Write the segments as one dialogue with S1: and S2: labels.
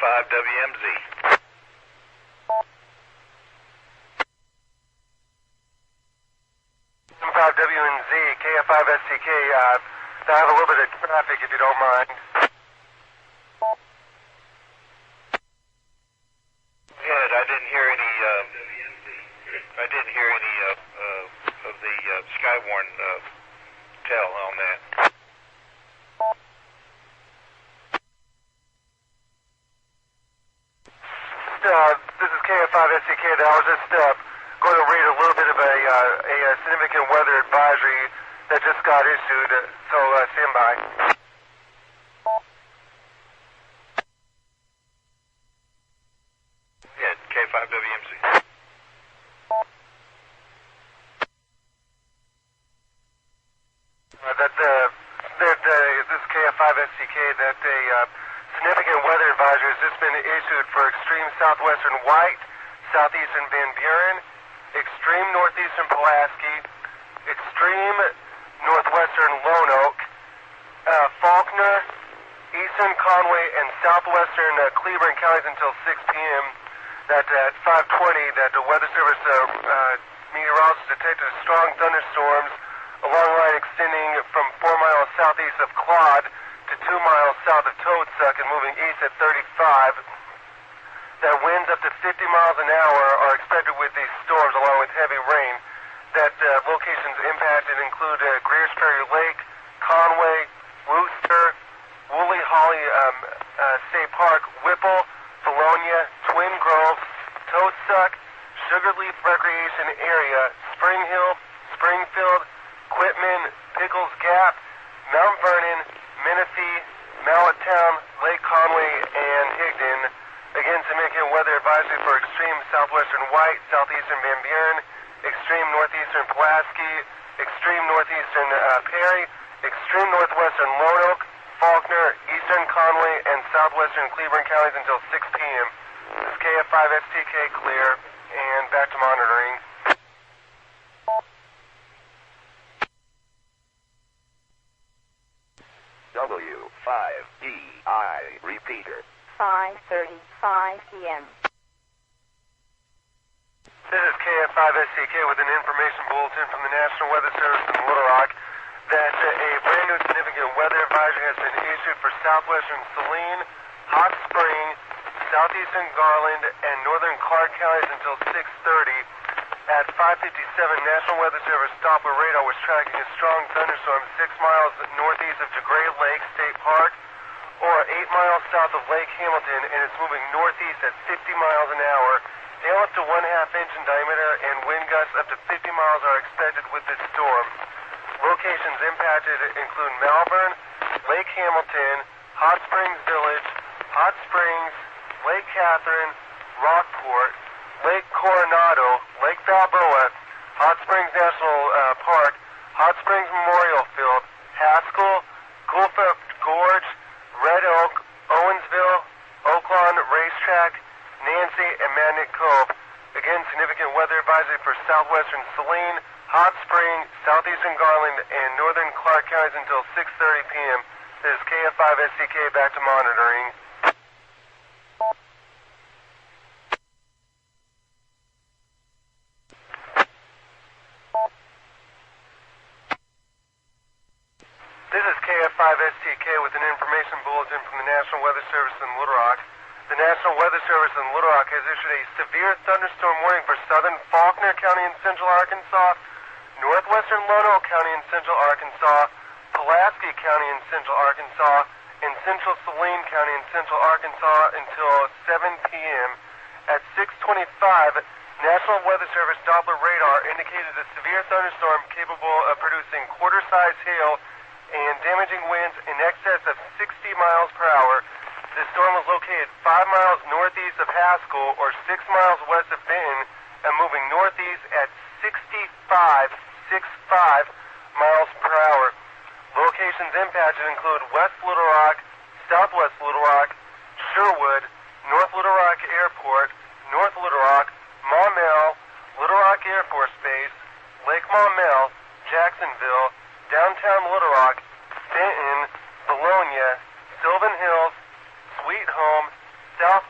S1: KF5WMZ.
S2: 5WNZ, KF5STK, I have a little bit of traffic if you don't mind.
S1: Yeah, I didn't hear any of the Skywarn tell on that.
S2: This is KF5STK. I was just going to read a little bit of a significant weather advisory that just got issued, so stand by.
S1: Yeah, K5WMC.
S2: This is KF5STK, that a significant weather advisory has just been issued for extreme southwestern White, southeastern Van Buren, extreme northeastern Pulaski, extreme northwestern Lone Oak, Faulkner, eastern Conway, and southwestern Cleburne counties until 6 p.m. That at 5:20, that the Weather Service meteorologists detected strong thunderstorms along the line extending from 4 miles southeast of Claude to 2 miles south of Toadsuck and moving east at 35. That winds up to 50 miles an hour are expected with these storms along with heavy rain. That locations impacted include Greers Ferry Lake, Conway, Wooster, Woolley Holly State Park, Whipple, Valonia, Twin Grove, Toadsuck, Sugarleaf Recreation Area, Spring Hill, Springfield, Quitman, Pickles Gap, Mount Vernon, Menifee, Mallettown, Lake Conway, and Higdon. Again, significant weather advisory for extreme southwestern White, southeastern Van Buren, extreme northeastern Pulaski, extreme northeastern Perry, extreme northwestern Lone Oak, Faulkner, eastern Conway, and southwestern Cleburne counties until 6 p.m. This is KF5STK clear, and back to monitoring.
S3: W5DI repeater.
S4: 5:35 p.m.
S2: This is KF5STK with an information bulletin from the National Weather Service in Little Rock that a brand new significant weather advisory has been issued for southwestern Saline, Hot Spring, southeastern Garland, and northern Clark counties until 6:30. At 5:57, National Weather Service Doppler radar was tracking a strong thunderstorm 6 miles northeast of DeGray Lake State Park, or 8 miles south of Lake Hamilton, and it's moving northeast at 50 miles an hour. Hail up to 1/2 inch in diameter and wind gusts up to 50 miles are expected with this storm. Locations impacted include Malvern, Lake Hamilton, Hot Springs Village, Hot Springs, Lake Catherine, Rockport, Lake Coronado, Lake Balboa, Hot Springs National Park, Hot Springs Memorial Field, Haskell, Gulfport Gorge, Red Oak, Owensville, Oaklawn Racetrack, Nancy, and Magnet Cove. Again, significant weather advisory for southwestern Saline, Hot Spring, southeastern Garland, and northern Clark counties until 6:30 p.m. This is KF5STK back to monitoring. This is KF5STK with an information bulletin from the National Weather Service in Little Rock. The National Weather Service in Little Rock has issued a severe thunderstorm warning for southern Faulkner County in central Arkansas, northwestern Lone Oak County in central Arkansas, Pulaski County in central Arkansas, and central Saline County in central Arkansas until 7 p.m. At 6:25, National Weather Service Doppler radar indicated a severe thunderstorm capable of producing quarter-size hail and damaging winds in excess of 60 miles per hour. This storm was located 5 miles northeast of Haskell or 6 miles west of Benton and moving northeast at 65 miles per hour. Locations impacted include West Little Rock, Southwest Little Rock, Sherwood, North Little Rock Airport, North Little Rock, Maumelle, Little Rock Air Force Base, Lake Maumelle, Jacksonville, downtown Little Rock, Benton, Bologna, Sylvan Hills, Sweet Home, South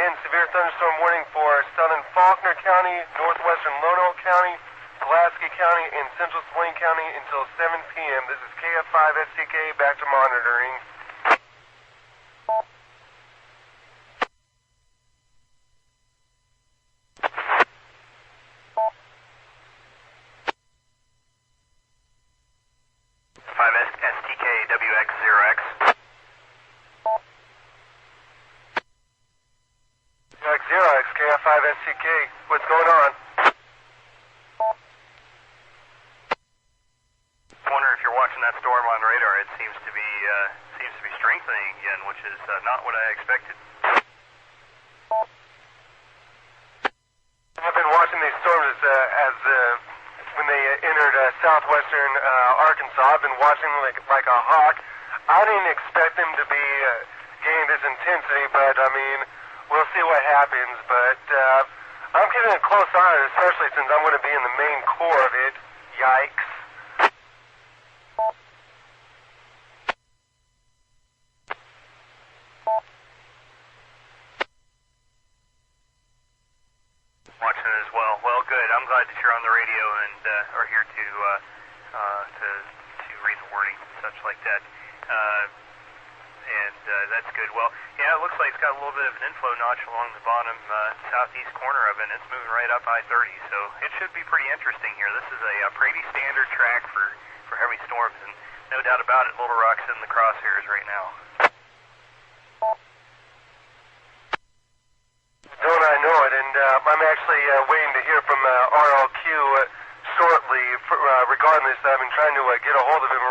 S2: again, severe thunderstorm warning for southern Faulkner County, northwestern Lonoke County, Pulaski County, and central Swain County until 7 p.m. This is KF5STK, back to monitoring. KF5STK, what's going on?
S1: Wonder if you're watching that storm on radar. It seems to be strengthening again, which is not what I expected.
S2: I've been watching these storms as when they entered southwestern Arkansas. I've been watching them like a hawk. I didn't expect them to be gaining this intensity, but I mean, we'll see what happens. But I'm keeping a close eye on it, especially since I'm going to be in the main core of it. Yikes.
S1: Watching it as well. Well, good. I'm glad that you're on the radio and are here to read the warnings and such like that. That's good. Well, yeah, it looks like it's got a little bit of an inflow notch along the bottom southeast corner of it, and it's moving right up I-30, so it should be pretty interesting here. This is a pretty standard track for heavy storms, and no doubt about it, Little Rock's in the crosshairs right now.
S2: Don't I know it, and I'm actually waiting to hear from RLQ shortly regarding this. I've been trying to get a hold of him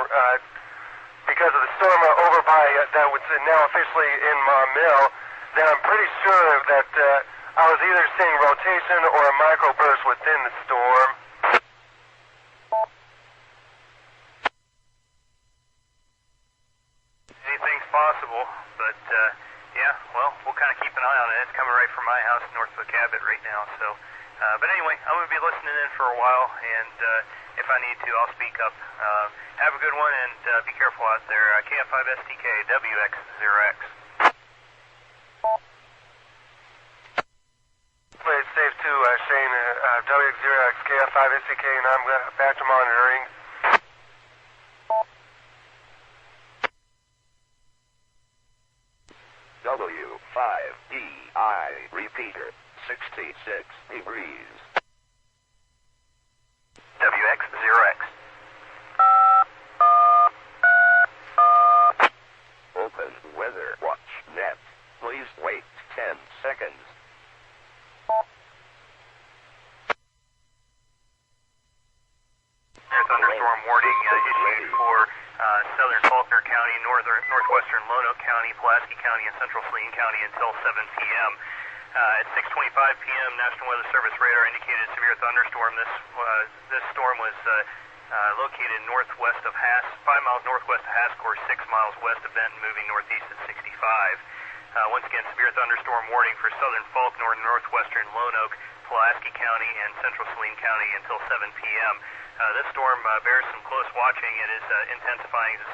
S2: because of the storm over by that was now officially in my mill. Then I'm pretty sure that I was either seeing rotation or a microburst within the storm.
S1: Anything's possible, but yeah, well, we'll kind of keep an eye on it. It's coming right from my house north of Cabot right now, so but anyway, I'm going to be listening in for a while, and if I need to, I'll speak up. Have a good one, and be careful out there. KF5STK, WX0X.
S2: Play it safe too, Shane. WX0X, KF5STK, and I'm back to monitoring.
S3: W5DI repeater, 66 degrees.
S1: WX0X.
S3: Open weather watch net. Please wait 10 seconds.
S1: Thunderstorm warning issued for southern Faulkner County, northwestern Lonoke County, Pulaski County, and central Saline County until 7 p.m. At 6:25 p.m., National Weather Service radar indicated severe thunderstorm. This storm was located northwest of 5 miles northwest of Haskell, 6 miles west of Benton, moving northeast at 65. Once again, severe thunderstorm warning for southern Faulkner, northwestern Lonoke, Pulaski County, and central Saline County until 7 p.m. This storm bears some close watching. It is intensifying. It's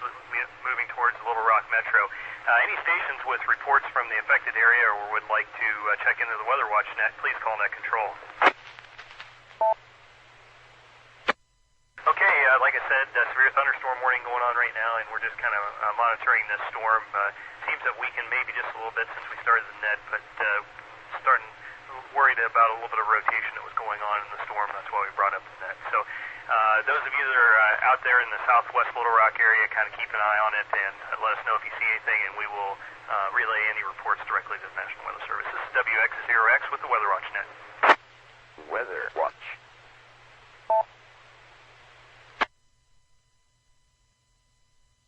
S1: moving towards the Little Rock Metro. Any stations with reports from the affected area or would like to check into the Weather Watch net, please call net control. Okay, like I said, severe thunderstorm warning going on right now, and we're just kind of monitoring this storm. Seems that weakened maybe just a little bit since we started the net, but starting worried about a little bit of rotation that was going on in the storm. That's why we brought up the net. So those of you that are out there in the southwest Little Rock area, kind of keep an eye on it and let us know if you see anything, and we will relay any reports directly to the National Weather Service. This is WX0X with the Weather Watch net.
S3: Weather watch.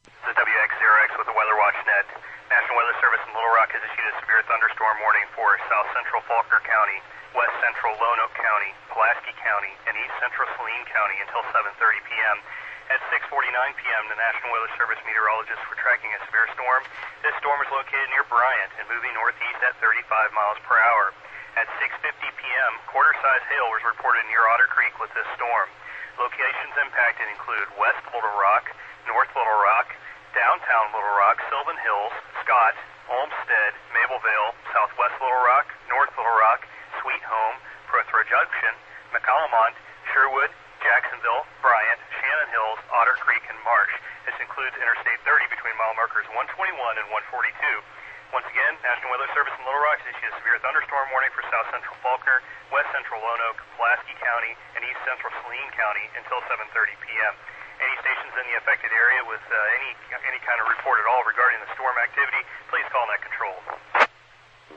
S1: This is WX0X with the Weather Watch net. National Weather Service in Little Rock has issued a severe thunderstorm warning for south central Faulkner County, west central Lonoke County, Pulaski County, and east central Saline County until 7:30 p.m. At 6:49 p.m., the National Weather Service meteorologists were tracking a severe storm. This storm is located near Bryant and moving northeast at 35 miles per hour. At 6:50 p.m., quarter-size hail was reported near Otter Creek with this storm. Locations impacted include West Little Rock, North Little Rock, downtown Little Rock, Sylvan Hills, Scott, Olmsted, Mableville, southwest Little Rock, North Little Rock, Sweet Home, Prothero Junction, McAllamont, Sherwood, Jacksonville, Bryant, Shannon Hills, Otter Creek, and Marsh. This includes Interstate 30 between mile markers 121 and 142. Once again, National Weather Service in Little Rock has issued a severe thunderstorm warning for south central Faulkner, west central Lonoke, Pulaski County, and east central Saline County until 7:30 p.m. Any stations in the affected area with any kind of report at all regarding the storm activity, please call Net Control.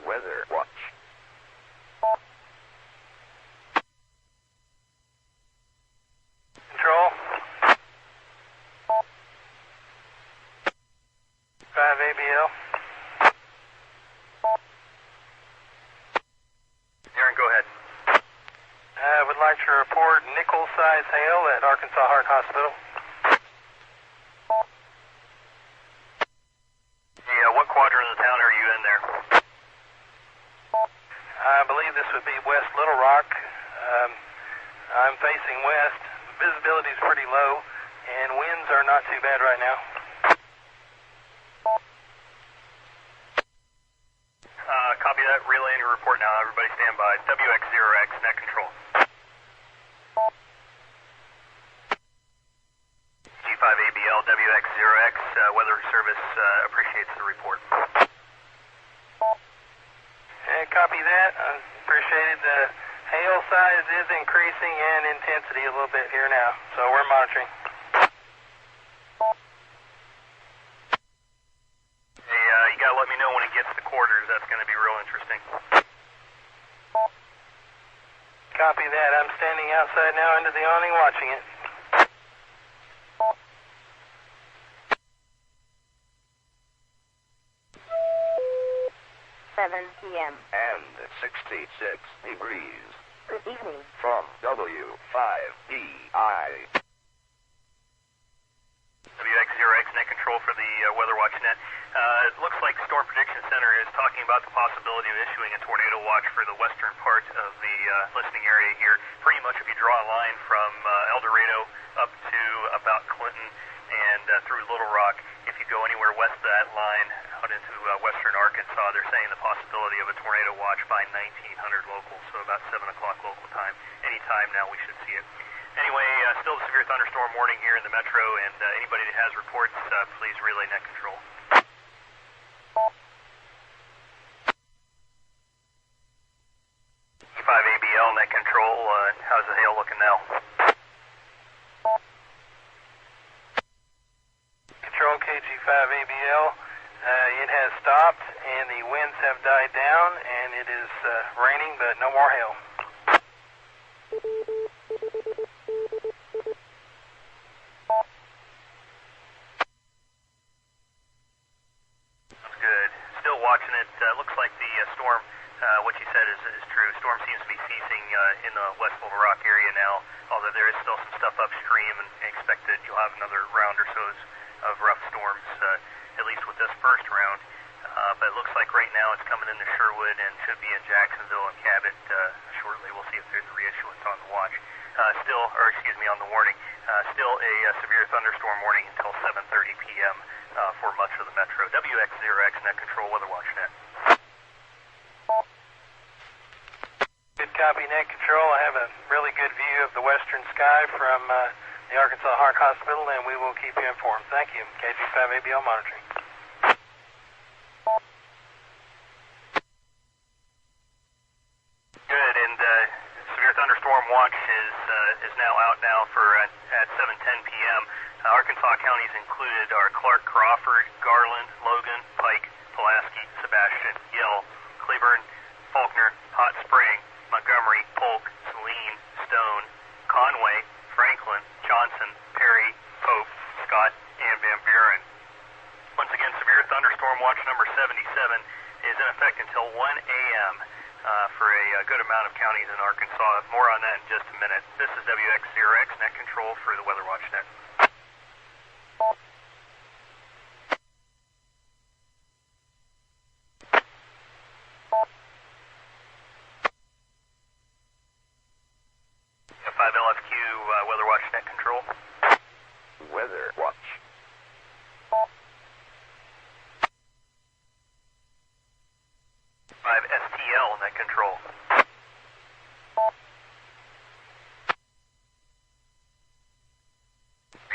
S3: Weather watch.
S2: Control. 5 ABL.
S1: Aaron, go ahead.
S2: I would like to report nickel-size hail at Arkansas Heart Hospital.
S1: Yeah, what quadrant of the town are you in there?
S2: I believe this would be West Little Rock. I'm facing west. Visibility is pretty low, and winds are not too bad right now.
S1: Copy that. Relaying your report now. Everybody stand by. WX0X, Net Control. G5ABL, WX0X, Weather Service appreciates the report.
S2: Copy that. Appreciate it. The hail size is increasing and intensity a little bit here now, so we're monitoring.
S1: Hey, you gotta let me know when it gets to quarters. That's gonna be real interesting.
S2: Copy that. I'm standing outside now under the awning watching it.
S4: 7 p.m.
S3: And 66 degrees.
S4: Good evening.
S3: From W5DI.
S1: WX0X, Net Control for the Weather Watch Net. It looks like Storm Prediction Center is talking about the possibility of issuing a tornado watch for the western part of the listening area here. Pretty much if you draw a line from El Dorado up to about Clinton and through Little Rock, if you go anywhere west of that line out into western Arkansas, they're saying the possibility of a tornado watch by 1900 local, so about 7 o'clock local time. Any time now we should see it. Anyway, still a severe thunderstorm warning here in the metro, and anybody that has reports, please relay Net Control. E5ABL, Net Control, how's the hail looking now?
S2: Control KG5ABL. It has stopped, and the winds have died down, and it is raining, but no more hail.
S1: That's good. Still watching it. Looks like the storm, what you said is true. Storm seems to be ceasing in the West Little Rock area now, although there is still some stuff upstream, and expected you'll have another round or so of rough storms, at least with this first round. But it looks like right now it's coming into Sherwood and should be in Jacksonville and Cabot shortly. We'll see if there's a reissuance on the watch. On the warning. Still a severe thunderstorm warning until 7:30 p.m. For much of the metro. WX0X, Net Control, Weather Watch Net.
S2: Good copy, Net Control. I have a really good view of the western sky from the Arkansas Heart Hospital, and we will keep you informed. Thank you. KG5ABL monitoring.
S1: Good, and severe thunderstorm watch is now out now for at 7:10 p.m. Arkansas counties included are Clark, Crawford, Garland, Logan, Pike, Pulaski, Sebastian, Yell, Cleburne, Faulkner, Hot Spring, Montgomery, Polk, Saline, Stone, Conway, Franklin, Johnson, Perry, Pope, Scott, and Van Buren. Once again, severe thunderstorm watch number 77 is in effect until 1 a.m. For a good amount of counties in Arkansas. More on that in just a minute. This is WX0X, Net Control for the Weather Watch Net. Yeah, 5LFQ, Weather Watch Net Control.
S3: Weather watch.
S1: control.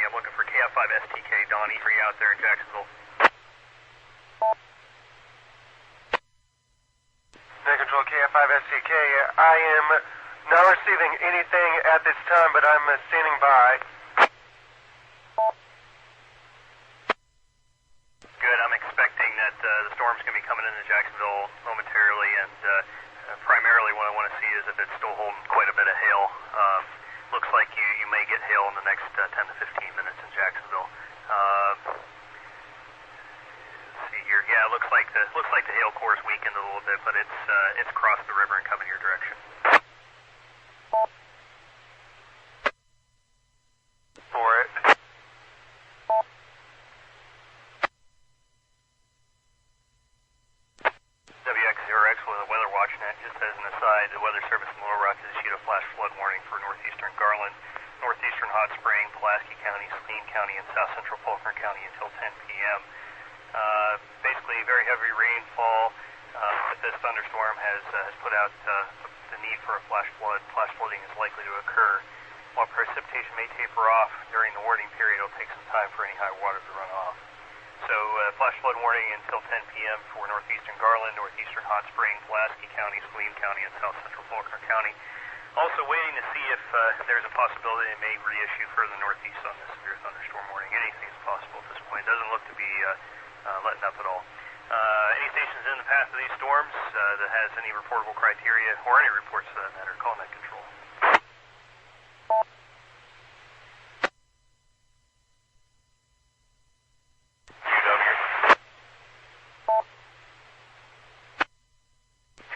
S1: I'm looking for KF5 STK, Donnie, for you out there in Jacksonville.
S2: Net Control KF5 STK, I am not receiving anything at this time, but I'm standing by.
S1: Good, I'm expecting that the storm's going to be coming into Jacksonville momentarily, and primarily what I want to see is if it's still holding quite a bit of hail. Looks like you may get hail in the next 10 to 15 minutes in Jacksonville. Let's see here. Yeah, it looks like the hail core is weakened a little bit, but it's crossed the river and coming your direction.
S2: For it.
S1: WX0X with a weather watch net. Just as an aside, the Weather Service in Little Rock has issued a flash flood warning for northeastern Garland, northeastern Hot Spring, Pulaski County, Saline County, and south central Faulkner County until 10 p.m. Basically, very heavy rainfall. This thunderstorm has put out the need for a flash flood. Flash flooding is likely to occur. While precipitation may taper off during the warning period, it'll take some time for any high water to run off. So flash flood warning until 10 p.m. for northeastern Garland, northeastern Hot Spring, Pulaski County, Saline County, and south central Faulkner County. Also waiting to see if there's a possibility it may reissue further northeast on this severe thunderstorm warning. Anything is possible at this point. It doesn't look to be letting up at all. Any stations in the path of these storms that has any reportable criteria, or any reports for that matter, call net control.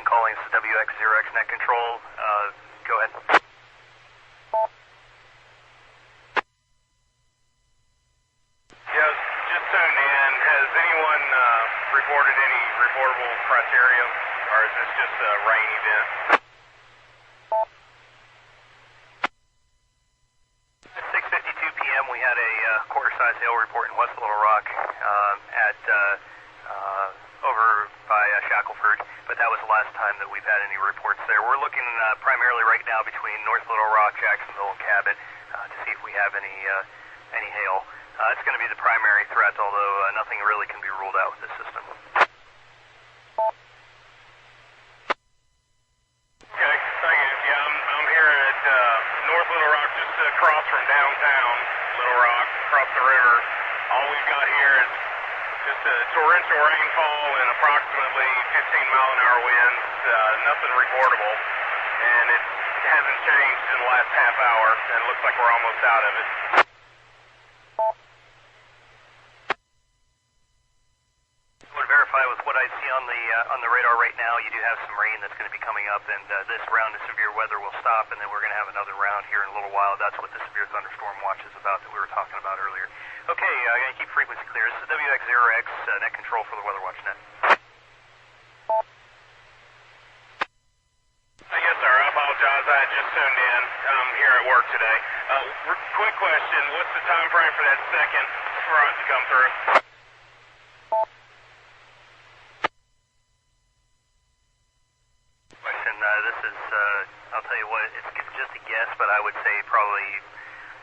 S1: Calling this WX0X net control. Go ahead.
S5: Yes, just tuned in. Has anyone reported any reportable criteria, or is this just a rain event?
S1: At 6:52 p.m., we had a quarter-size hail report in West Little Rock over by Shackleford, but that was the last time that we've had any reports there. We're looking primarily right now between North Little Rock, Jacksonville, and Cabot to see if we have any hail. It's going to be the primary threat, although nothing really can be ruled out with this system.
S5: Okay, thank you. Yeah, I'm here at North Little Rock, just across from downtown Little Rock, across the river. All we've got here is just a torrential rainfall and approximately 15-mile-an-hour winds. Nothing reportable, and it hasn't changed in the last half hour, and it looks like we're almost out of it.
S1: I would verify with what I see on the radar right now. You do have some rain that's going to be coming up, and this round of severe weather will stop, and then we're going to have another round here in a little while. That's what the severe thunderstorm watch is about that we were talking about earlier. Okay, I'm going to keep frequency clear. This is WX0X net control for the Weather Watch net.
S5: Yes, sir. I apologize. I had just tuned in. I'm here at work today. Quick question. What's the time frame for that second front to come through?
S1: This is, I'll tell you what, it's just a guess, but I would say probably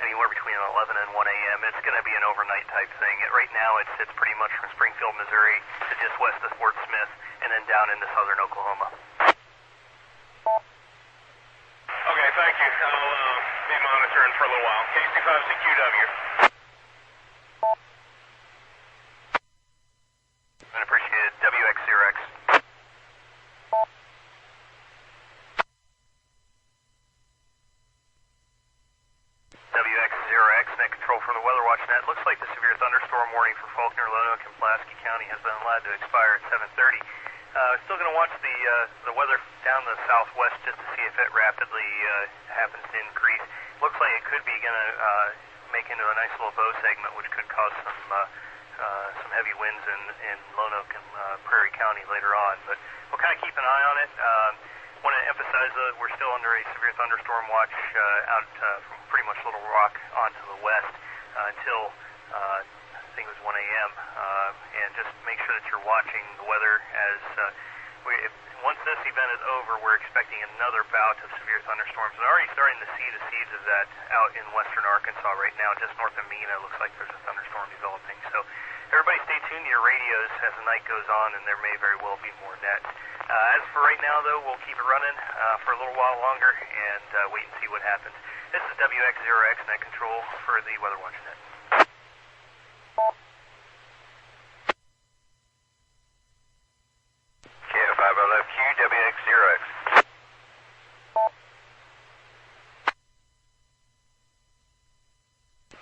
S1: anywhere between 11 and 1 a.m. It's going to be an overnight type thing. Right now, it's pretty much from Springfield, Missouri to just west of Fort Smith, and then down into southern Oklahoma.
S5: Okay, thank you. I'll be monitoring for a little while. KC5CQW.
S1: I appreciate it. WX0X. WX0X, net control for the Weather Watch net. Looks like the severe thunderstorm warning for Faulkner, Lonoke, and Pulaski County has been allowed to expire at 7:30. Still going to watch the weather down the southwest just to see if it rapidly happens to increase. Looks like it could be going to make into a nice little bow segment, which could cause some heavy winds in Lonoke and Prairie County later on. But we'll kind of keep an eye on it. Want to emphasize that we're still under a severe thunderstorm watch out from pretty much Little Rock onto the west until I think it was 1 a.m. And just make sure that you're watching the weather as once this event is over, we're expecting another bout of severe thunderstorms. And already starting to see the seeds of that out in western Arkansas right now, just north of Mena. Looks like there's a thunderstorm developing. So everybody stay tuned to your radios as the night goes on, and there may very well be more nets. As for right now, though, we'll keep it running for a little while longer and wait and see what happens. This is WX0X Net Control for the Weather Watch Net.
S3: KF5LFQ, WX0X.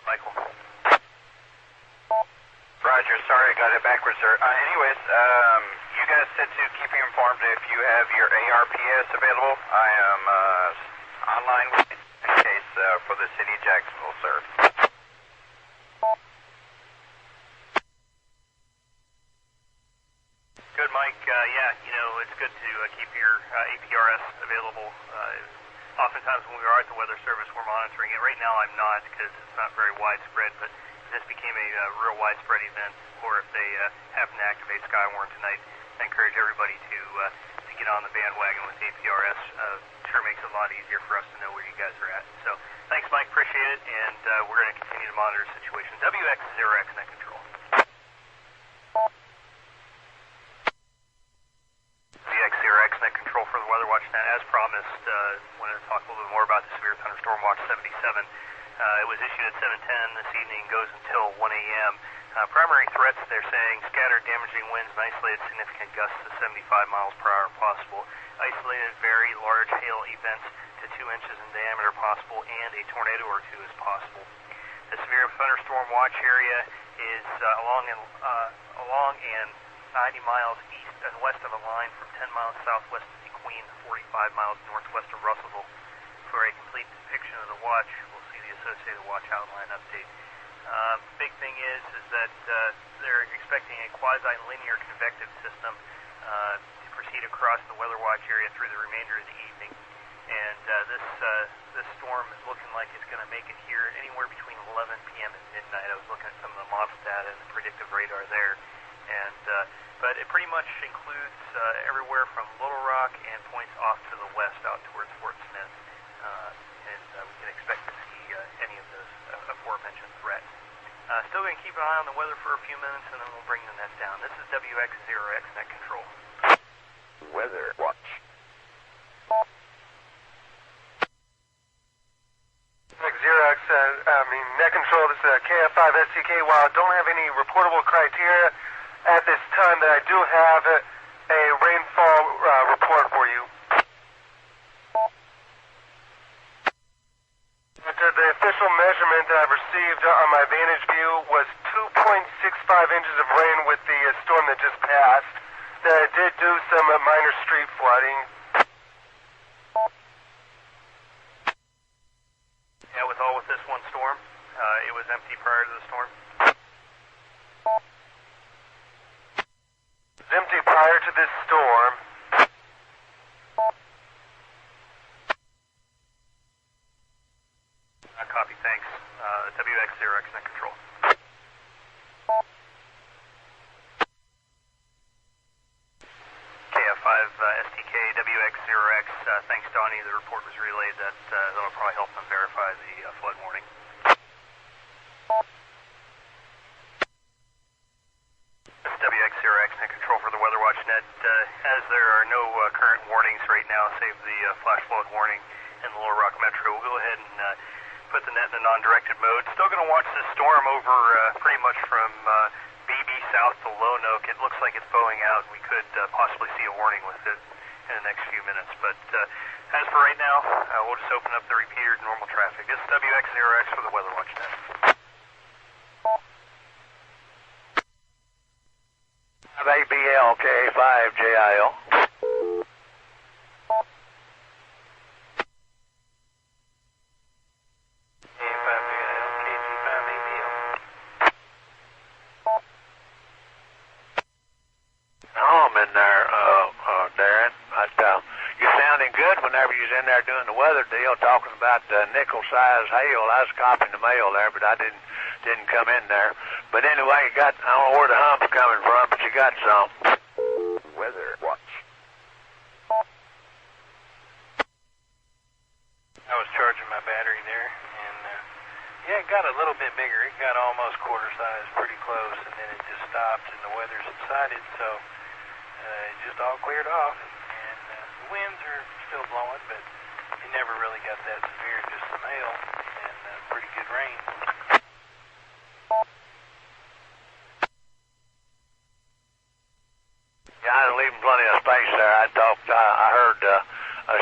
S1: Michael.
S3: Roger, sorry I got it backwards, sir. Anyways, you guys said to keep you informed if you have your ARPS available. I am online with in case for the city of Jacksonville, sir.
S1: Good, Mike. Yeah, it's good to keep your APRS available. Oftentimes when we are at the Weather Service, we're monitoring it. Right now I'm not because it's not very widespread, but if this became a real widespread event, or if they happen to activate Skywarn tonight, I encourage everybody to get on the bandwagon with APRS. Sure makes it a lot easier for us to know where you guys are at. So thanks, Mike. Appreciate it, and we're going to continue to monitor the situation. WX0X Net Control. WX0X Net Control for the Weather Watch Net. As promised, wanted to talk a little bit more about the Severe Thunderstorm Watch 77. It was issued at 7:10 this evening, goes until 1 a.m. Primary threats, they're saying, scattered damaging winds and isolated significant gusts to 75 miles per hour possible. Isolated very large hail events to 2 inches in diameter possible, and a tornado or two is possible. The Severe Thunderstorm Watch area is along and 90 miles east and west of a line from 10 miles southwest of Queen, 45 miles northwest of Russellville. For a complete depiction of the watch, we'll see the associated watch outline update. Big thing is that they're expecting a quasi-linear convective system to proceed across the Weather Watch area through the remainder of the evening. And this storm is looking like it's going to make it here anywhere between 11 p.m. and midnight. I was looking at some of the model data and the predictive radar there. And but it pretty much includes everywhere from Little Rock and points off to the west out towards Fort Smith. And we can expect to see any of those aforementioned threats. Still going to keep an eye on the weather for a few minutes, and then we'll bring the net down. This is WX0X Net Control.
S3: Weather Watch.
S2: Xerox, net control, this is KF5 STK. While I don't have any reportable criteria at this time, that I do have a rainfall report for you. The official measurement that I've received on my vantage view was 2.65 inches of rain with the storm that just passed. That it did do some minor street flooding.
S1: Yeah, with this one storm, it was empty prior to the storm.
S2: It was empty prior to this storm.
S1: Copy, thanks. WX0X Net Control. KF5 STK WX0X. Thanks, Donnie. The report was relayed. That'll probably help them verify the flood warning. This is WX0X Net Control for the Weather Watch Net. As there are no current warnings right now, save the flash flood warning in the Little Rock Metro, we'll go ahead and put the net in a non-directed mode. Still going to watch this storm over pretty much from BB south to Lonoke. It looks like it's bowing out. We could possibly see a warning with it in the next few minutes. But as for right now, we'll just open up the repeater to normal traffic. This is WX0X for the Weather Watch Net.
S3: ABL K5JIL. In there, Darren. You're sounding good whenever you're in there doing the weather deal, talking about nickel-sized hail. I was copying the mail there, but I didn't come in there. But anyway, I don't know where the hump's coming from, but you got some. Weather Watch.
S6: got a little bit bigger. It got almost quarter size, pretty close, and then it just stopped and the weather subsided, so it just all cleared off. And the winds are still blowing, but it never really got that severe, just some hail and pretty good rain.
S7: Yeah, I was leaving plenty of space there. I heard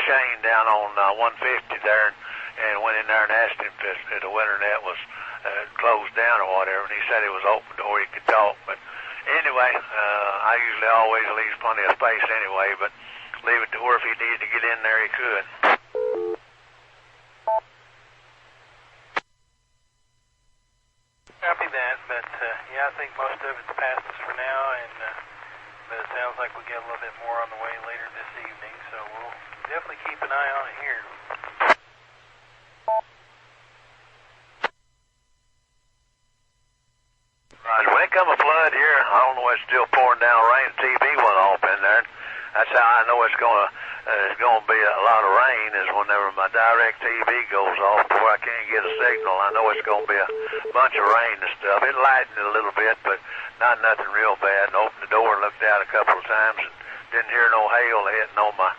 S7: Shane down on 150 there, and went in there and asked him if the weather net was closed down or whatever, and he said it was open to where he could talk. But anyway, I usually always leave plenty of space anyway, but leave it to where if he needed to get in there, he could.
S6: Copy that, but yeah, I think most of it's past us for now, and but it sounds like we'll get a little bit more on the way later this evening, so we'll definitely keep an eye on it here.
S7: Right, when it come a flood here, I don't know, it's still pouring down rain. TV went off in there. That's how I know it's gonna be a lot of rain, is whenever my direct TV goes off before I can't get a signal. I know it's gonna be a bunch of rain and stuff. It lightened a little bit, but not nothing real bad. And opened the door and looked out a couple of times and didn't hear no hail hitting on my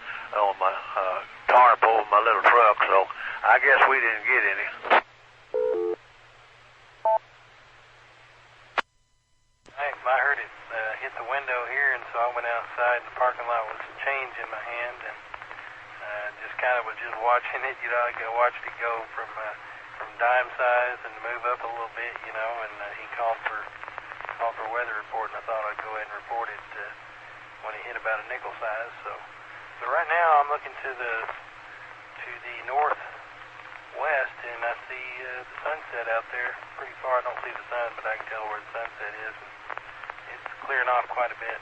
S7: tarp over my little truck. So I guess we didn't get any.
S6: I heard it hit the window here, and so I went outside, and the parking lot with some change in my hand, and just kind of was just watching it. You know, I watched it go from dime size and move up a little bit, you know. And he called for a weather report, and I thought I'd go ahead and report it when it hit about a nickel size. So right now I'm looking to the northwest, and I see the sunset out there pretty far. I don't see the sun, but I can tell where the sunset is. And it's clearing off quite a bit.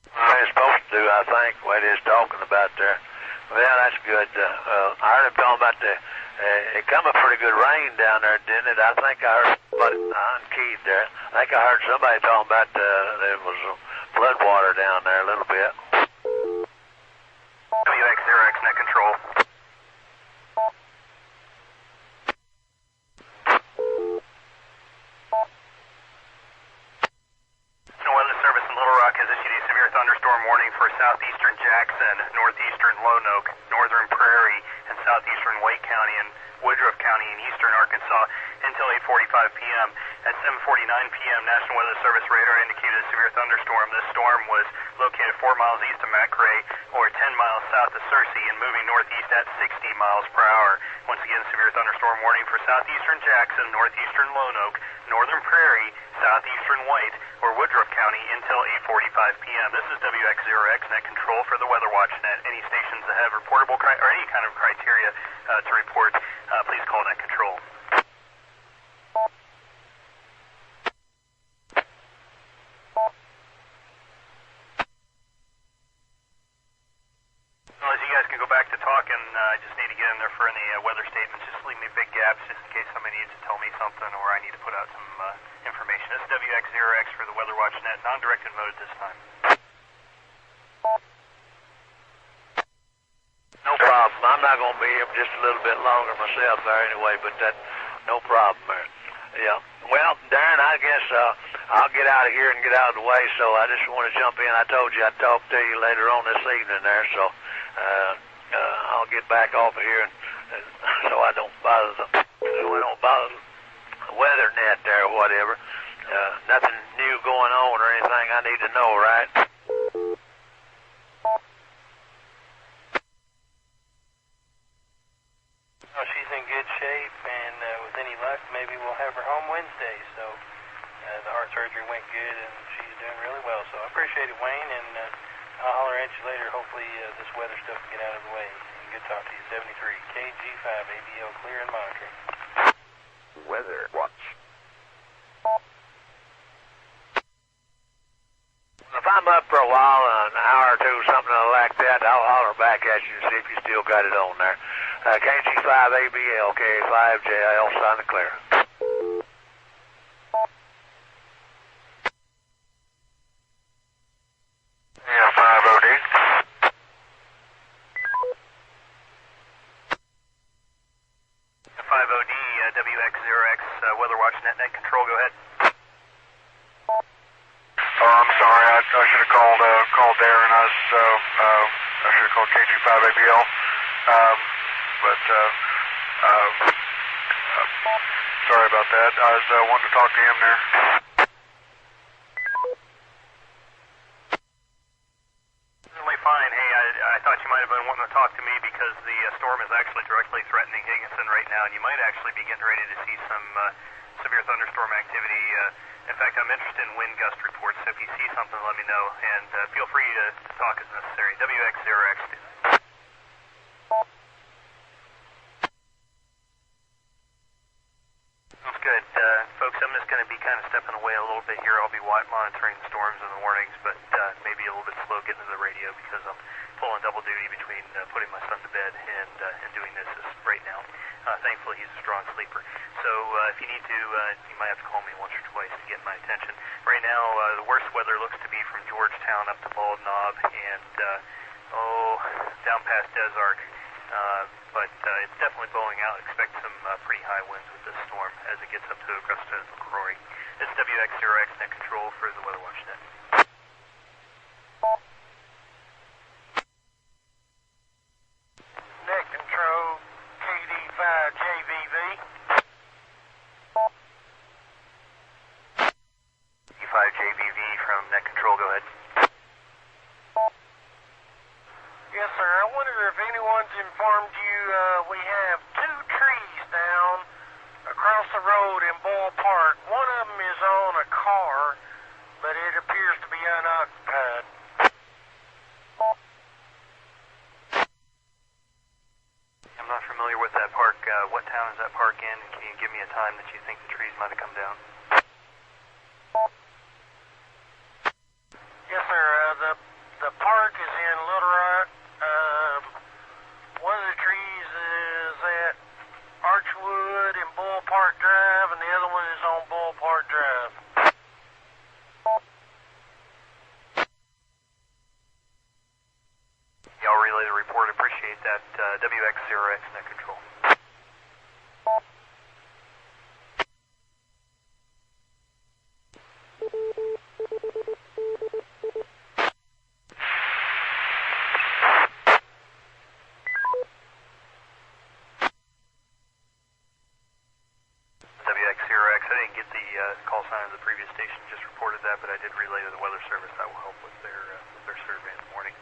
S7: It's supposed to do, I think, what it is talking about there. Well, that's good. I heard him talking about it come a pretty good rain down there, didn't it? I think I heard somebody unkeyed there. I think I heard somebody talking about there was flood water down there a little bit.
S1: WX0X net control. Weather Service in Little Rock has issued a severe thunderstorm warning for southeastern Jackson, northeastern Lonoke, northern Prairie, and southeastern Wake County and Woodruff County in eastern Arkansas until 8:45 p.m. At 7:49 p.m., National Weather Service radar indicated a severe thunderstorm. This storm was located 4 miles east of McRae or 10 miles south of Searcy and moving northeast at 60 miles per hour. Once again, severe thunderstorm warning for southeastern Jackson, northeastern Lonoke, northern Prairie, southeastern White, or Woodruff County until 8:45 p.m. This is WX0X net control for the Weather Watch Net. Any stations that have reportable or any kind of criteria to report, please call net control. Well, as you guys can go back to talking, I just need to get in there for any weather statements. Just leave me big gaps just in case somebody needs to tell me something or I need to put out some information. This is WX0X for the Weather Watch Net, non-directed mode this time.
S7: No problem. I'm not going to be here just a little bit longer myself there anyway, but no problem there. Yeah. Well, Darren, I guess I'll get out of here and get out of the way, so I just want to jump in. I told you I'd talk to you later on this evening there, so I'll get back off of here and so I don't bother the weather net there or whatever. Nothing new going on or anything I need to know, right?
S6: Well, she's in good shape, and with any luck, maybe we'll have her home Wednesday. So the heart surgery went good, and she's doing really well. So I appreciate it, Wayne, and I'll holler at you later. Hopefully this weather stuff can get out of the way. Good talk to you. 73 KG5 ABO clear and monitoring.
S3: Weather Watch.
S7: If I'm up for a while, an hour or two, something like that, I'll holler back at you and see if you still got it on there. KG5ABL, K5JIL, sounding clear.
S2: Yeah, 508.
S1: WXRX Weather Watch Net Control, go ahead.
S2: Oh, I'm sorry. I should have called there, and I should have called KG5ABL. Sorry about that. I was wanting to talk to him there.
S1: Certainly fine. Hey, I thought you might have been wanting to talk to me because the storm is actually directly threatening Higginson right now, and you might actually be getting ready to see some severe thunderstorm activity. In fact, I'm interested in wind gust reports, so if you see something, let me know, and feel free to talk as necessary. WX0X. That's good. Folks, I'm just going to be kind of stepping away a little bit here. I'll be monitoring the storms and the warnings, but maybe a little bit slow getting to the radio because I'm pulling double duty between putting my son to bed and doing this right now. Thankfully, he's a strong sleeper. So if you need to, you might have to call me once or twice to get my attention. Right now, the worst weather looks to be from Georgetown up to Bald Knob and, down past Des Arc. But it's definitely blowing out. Expect some pretty high winds with this storm as it gets up to Augusta and LaCroix. This is WX0X Net Control for the Weather Watch Net.
S6: Net Control, KD5JVV.
S1: KD5JVV from Net Control, go ahead.
S6: Yes, sir. I wonder if anyone's informed you we have 2 trees down across the road in Boyle Park. One of them is on a car, but it appears to be unoccupied.
S1: I'm not familiar with that park. What town is that park in? Can you give me a time that you think the trees might have come down?
S6: Yes, sir. The park is in Little Rock. One of the trees is at Archwood and Bull Park Drive, and the other one is on Bull Park Drive.
S1: Y'all relay the report. Appreciate that. WX0X Net Control. WX0X. I didn't get the call sign of the previous station, just reported that, but I did relay to the Weather Service. That will help with their survey in the morning.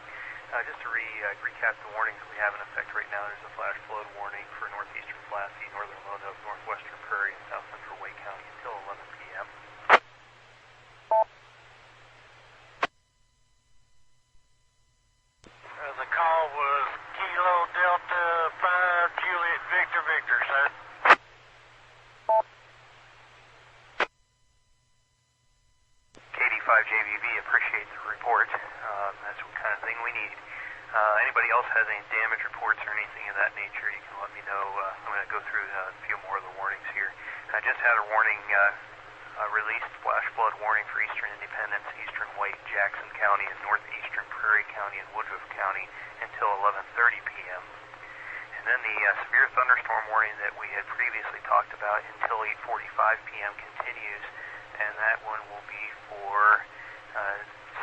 S1: Just to recap the warnings that we have in effect right now, there's a flash flood warning for northeastern Pulaski, northern Lonoke, northwestern Prairie, and south central Wake County until 11 p.m.
S6: The call was Kilo Delta 5 Juliet Victor Victor, sir.
S1: KD5JVV, appreciate the report. That's what kind of thing we need. Anybody else has any damage reports or anything of that nature, you can let me know. I'm going to go through a few more of the warnings here. I just had a warning released, flash flood warning for eastern Independence, eastern White, Jackson County, and northeastern Prairie County and Woodruff County until 11:30 p.m. And then the severe thunderstorm warning that we had previously talked about until 8:45 p.m. continues, and that one will be for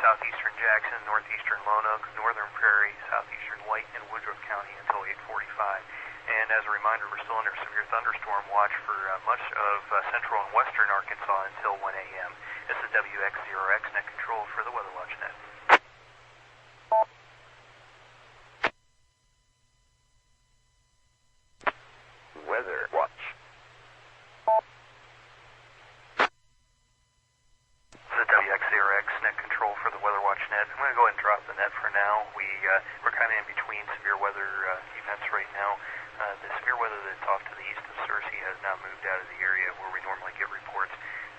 S1: southeastern Jackson, northeastern Lonoke, northern Prairie, southeastern White, and Woodruff County until 8:45. And as a reminder, we're still under severe thunderstorm watch for much of central and western Arkansas until 1 a.m. This is WX0X Net Control for the Weather Watch Net.
S7: Weather Watch.
S1: This is WX0X Net Control for the Weather Watch Net. I'm going to go ahead and drop the net for now. We're kind of in between severe weather events right now. The severe weather that's off to the east of Searcy has now moved out of the area where we normally get reports,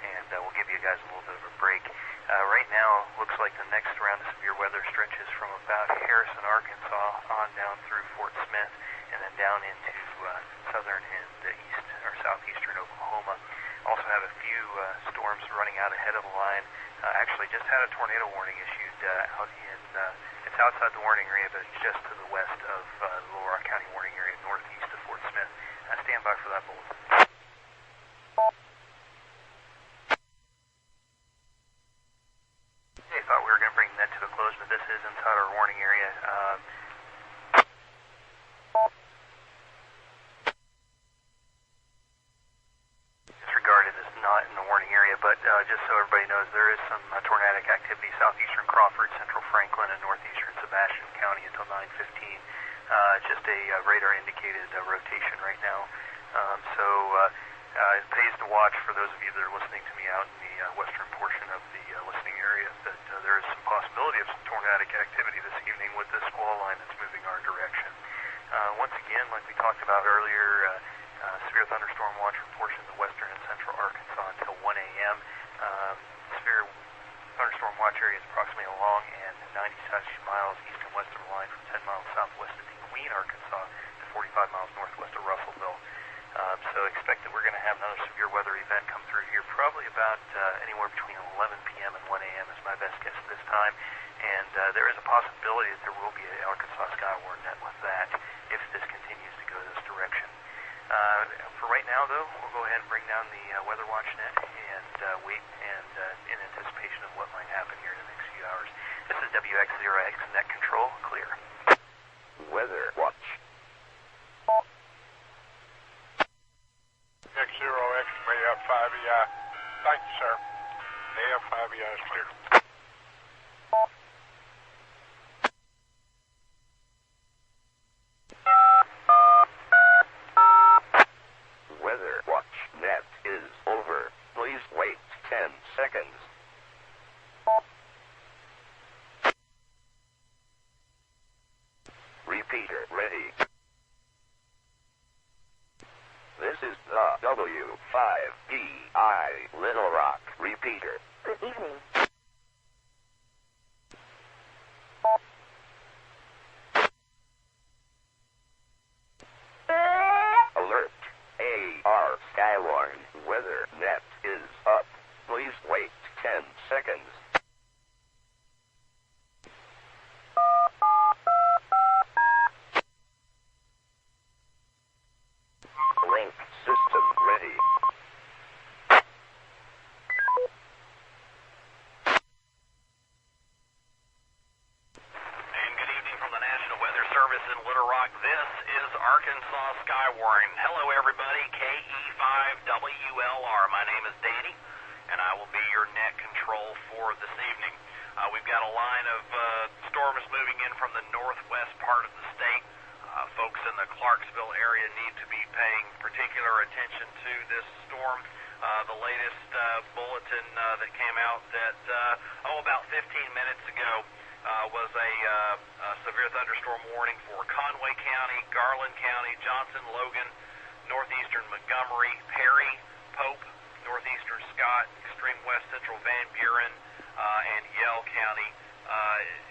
S1: and we'll give you guys a little bit of a break. Right now, looks like the next round of severe weather stretches from about Harrison, Arkansas, on down through Fort Smith, and then down into southern and east or southeastern Oklahoma. Also have a few storms running out ahead of the line. Actually, just had a tornado warning issued out in. It's outside the warning area, but it's just to the west of the Little Rock County warning area, northeast of Fort Smith. Stand by for that bulletin. just so everybody knows, there is some tornadic activity southeastern Crawford, central Franklin, and northeastern Sebastian County until 9:15. Just a radar-indicated rotation right now. It pays to watch for those of you that are listening to me out in the western portion of the listening area that there is some possibility of some tornadic activity this evening with this squall line that's moving our direction. Once again, like we talked about earlier, severe thunderstorm watch reports in the western and central Arkansas until 1 a.m. Severe thunderstorm watch area is approximately along and 96 miles east and west of the line from 10 miles southwest of McQueen, Arkansas, to 45 miles northwest of Russellville. So expect that we're going to have another severe weather event come through here probably about anywhere between 11 p.m. and 1 a.m. is my best guess at this time. And there is a possibility that there will be an Arkansas Skywarn net with that if this continues to go this direction. For right now, though, we'll go ahead and bring down the Weather Watch net and wait and in anticipation of what might happen here in the next few hours. This is WX0X net control, clear.
S7: Weather Watch.
S5: X0X, AF5EI. Thank you, sir. AF5EI is clear.
S7: Weather Watch net is over. Please wait 10 seconds. Repeater ready. This is the W5EI Little Rock repeater.
S4: Good evening.
S7: Alert. AR Skywarn weather net is up. Please wait 10 seconds. Link system ready.
S3: And good evening from the National Weather Service in Little Rock. This is Arkansas Skywarn. Hello, everybody. KE5WLR. My name is Danny, and I will be your net control for this evening. We've got a line of storms moving in from the northwest part of the state. Folks in the Clarksville area need to be paying particular attention to this storm. The latest bulletin that came out that, about 15 minutes ago was a severe thunderstorm warning for Conway County, Garland County, Johnson, Logan, northeastern Montgomery, Perry, Pope, northeastern Scott, extreme west central Van Buren, and Yell County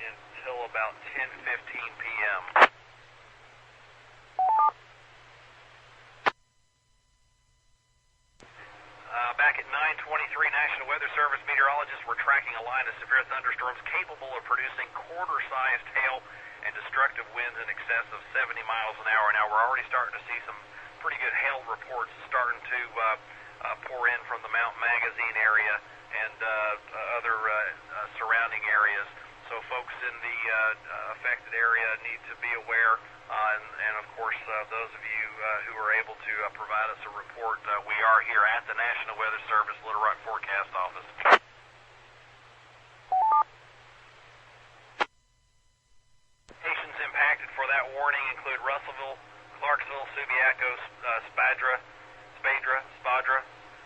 S3: until about 10:15 p.m. Back at 9:23, National Weather Service meteorologists were tracking a line of severe thunderstorms capable of producing quarter-sized hail and destructive winds in excess of 70 miles an hour. Now, we're already starting to see some pretty good hail reports starting to pour in from the Mount Magazine area and other surrounding areas. So folks in the affected area need to be aware, and of course, those of you who are able to provide us a report, we are here at the National Weather Service Little Rock Forecast Office. Locations impacted for that warning include Russellville, Clarksville, Subiaco, Spadra,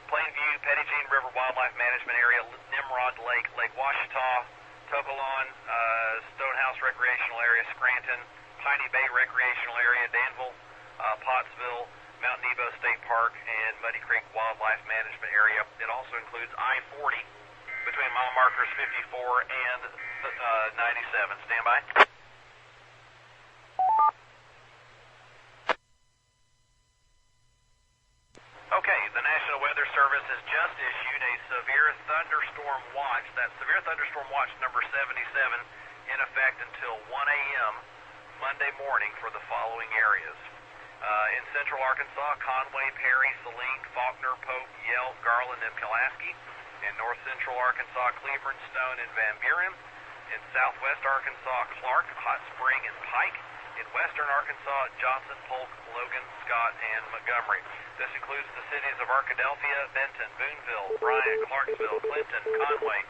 S3: Plainview, Pettigene River Wildlife Management Area, Nimrod Lake, Lake Washita, Tokalon, Stonehouse Recreational Area, Scranton, Piney Bay Recreational Area, Danville, Pottsville, Mount Nebo State Park, and Muddy Creek Wildlife Management Area. It also includes I-40 between mile markers 54 and 97. Stand by. Okay, the National Weather Service has just issued a severe thunderstorm watch. That's severe thunderstorm watch number 77 in effect until 1 a.m. Monday morning for the following areas. In central Arkansas, Conway, Perry, Saline, Faulkner, Pope, Yell, Garland, and Pulaski. In north central Arkansas, Cleburne, Stone, and Van Buren. In southwest Arkansas, Clark, Hot Spring, and Pike.
S6: in western Arkansas, Johnson, Polk, Logan, Scott, and Montgomery. This includes the cities of Arkadelphia, Benton, Boonville, Bryant, Clarksville, Clinton, Conway,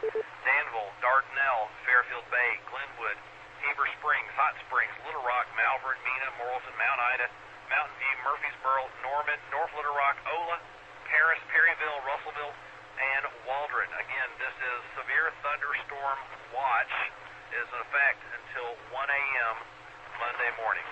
S6: Danville, Dardanelle, Fairfield Bay, Glenwood, Heber Springs, Hot Springs, Little Rock, Malvern, Mena, Morrilton, Mount Ida, Mountain View, Murfreesboro, Norman, North Little Rock, Ola, Paris, Perryville, Russellville, and Waldron. Again, this is severe thunderstorm watch is in effect until 1 a.m. Monday morning.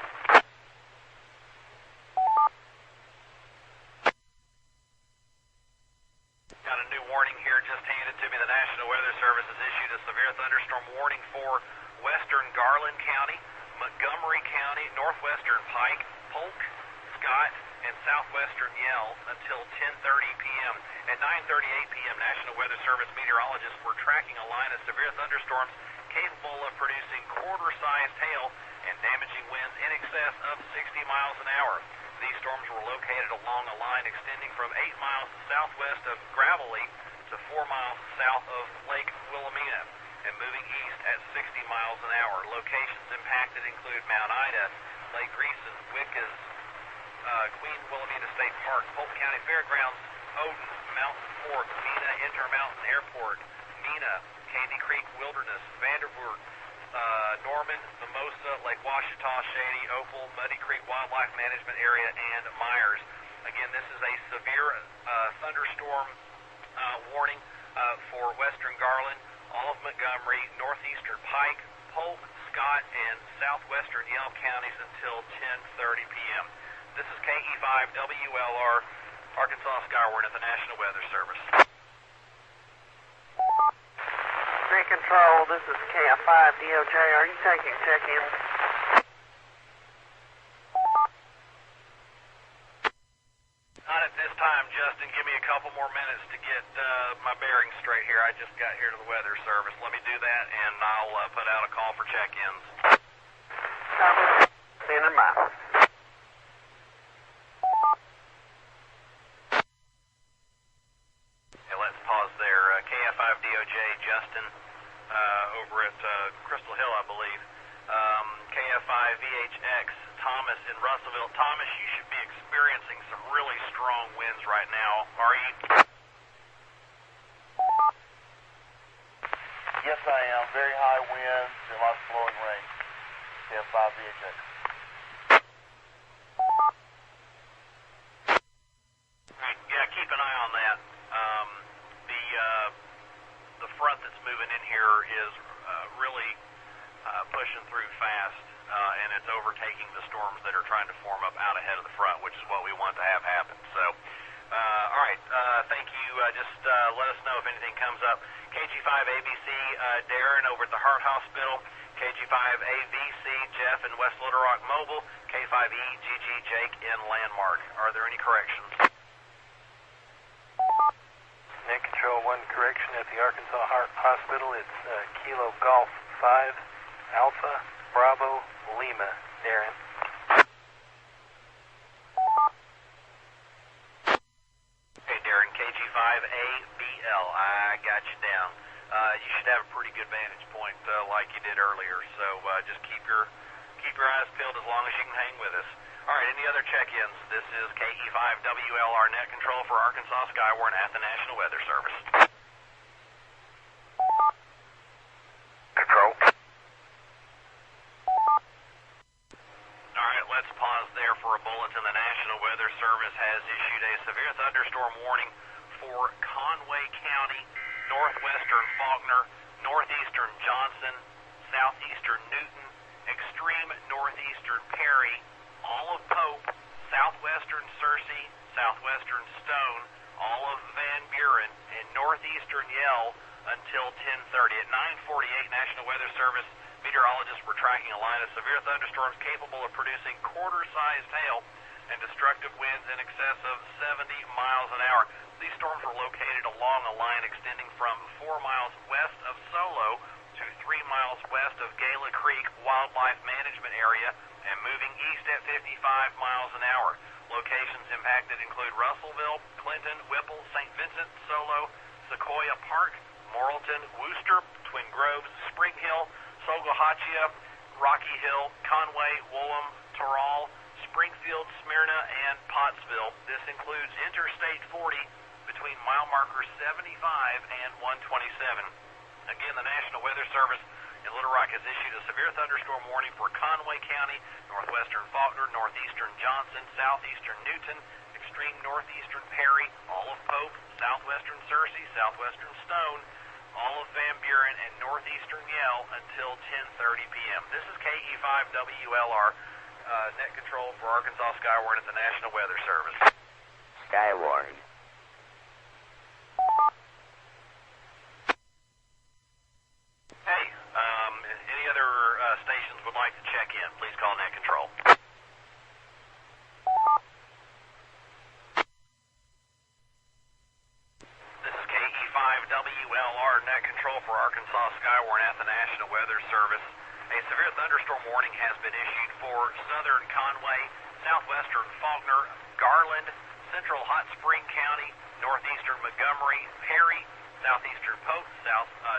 S6: Got a new warning here just handed to me. The National Weather Service has issued a severe thunderstorm warning for western Garland County, Montgomery County, northwestern Pike, Polk, Scott, and southwestern Yell until 10:30 p.m. At 9:38 p.m., National Weather Service meteorologists were tracking a line of severe thunderstorms capable of producing quarter-sized hail and damaging winds in excess of 60 miles an hour. These storms were located along a line extending from 8 miles southwest of Gravelly to 4 miles south of Lake Wilhelmina and moving east at 60 miles an hour. Locations impacted include Mount Ida, Lake Greason, Wickes, Queen Wilhelmina State Park, Polk County Fairgrounds, Odin, Mountain Fork, Mena Intermountain Airport, Mena, Candy Creek Wilderness, Vanderburg, Norman, Mimosa, Lake Washita, Shady, Opal, Muddy Creek Wildlife Management Area, and Myers. Again, this is a severe thunderstorm warning for western Garland, all of Montgomery, northeastern Pike, Polk, Scott, and southwestern Yell counties until 10:30 p.m. This is KE5WLR, Arkansas Skyward at the National Weather Service.
S8: Net Control, this is KF5DOJ. Are you taking check-ins?
S6: Not at this time, Justin. Give me a couple more minutes to get my bearings straight here. I just got here to the Weather Service. Let me do that, and I'll put out a call for check-ins.
S8: Standing by.
S6: Okay, let's pause there. KF5DOJ, Justin, over at Crystal Hill, I believe. KF5VHX, Thomas in Russellville. Thomas, you should be experiencing some really strong winds right now. Are you?
S9: Yes, I am. Very high winds and lots of blowing rain. KF5VHX.
S6: Yeah, keep an eye on that. The front that's moving in here is really pushing through fast, and it's overtaking the storms that are trying to form up out ahead of the front, which is what we want to have happen. So, all right, thank you. Just let us know if anything comes up. KG5ABC, Darren over at the Heart Hospital. KG5AVC, Jeff in West Little Rock Mobile. K5E, GG, Jake in Landmark. Are there any corrections?
S10: Net Control, one correction at the Arkansas Heart Hospital. It's Kilo Golf 5, Alpha, Bravo, Lima, Darren.
S6: Hey, Darren, KG5ABL. I got you down. You should have a pretty good vantage point like you did earlier, so just keep your eyes peeled as long as you can hang with us. All right, any other check-ins? This is KE5WLR Net Control for Arkansas Skyward at the National Weather Service.
S9: Control.
S6: All right, let's pause there for a bulletin. The National Weather Service has issued a severe thunderstorm warning for Conway County, northwestern Faulkner, northeastern Johnson, southeastern Newton, extreme northeastern Perry, all of Pope, southwestern Searcy, southwestern Stone, all of Van Buren, and northeastern Yell until 10:30. At 9:48, National Weather Service meteorologists were tracking a line of severe thunderstorms capable of producing quarter-sized hail and destructive winds in excess of 70 miles an hour. These storms were located along a line extending from 4 miles west of Solo to 3 miles west of Gala Creek Wildlife Management Area and moving east at 55 miles an hour. Locations impacted include Russellville, Clinton, Whipple, St. Vincent, Solo, Sequoia Park, Morrilton, Wooster, Twin Groves, Spring Hill, Sogohachia, Rocky Hill, Conway, Woolham,
S10: markers 75 and 127. Again, the National Weather Service in Little Rock has issued a severe thunderstorm warning for Conway County, northwestern Faulkner, northeastern Johnson, southeastern Newton, extreme northeastern Perry, all of Pope, southwestern Searcy, southwestern Stone, all of Van Buren, and northeastern Yell until 10:30 p.m. This is KE5WLR, net control for Arkansas Skywarn at the National Weather Service.
S4: Skywarn.
S10: Hey, any other stations would like to check in, please call net control. This is KE5WLR, net control for Arkansas Skywarn at the National Weather Service. A severe thunderstorm warning has been issued for southern Conway, southwestern Faulkner, Garland, central Hot Spring County, northeastern Montgomery, Perry, southeastern Pope,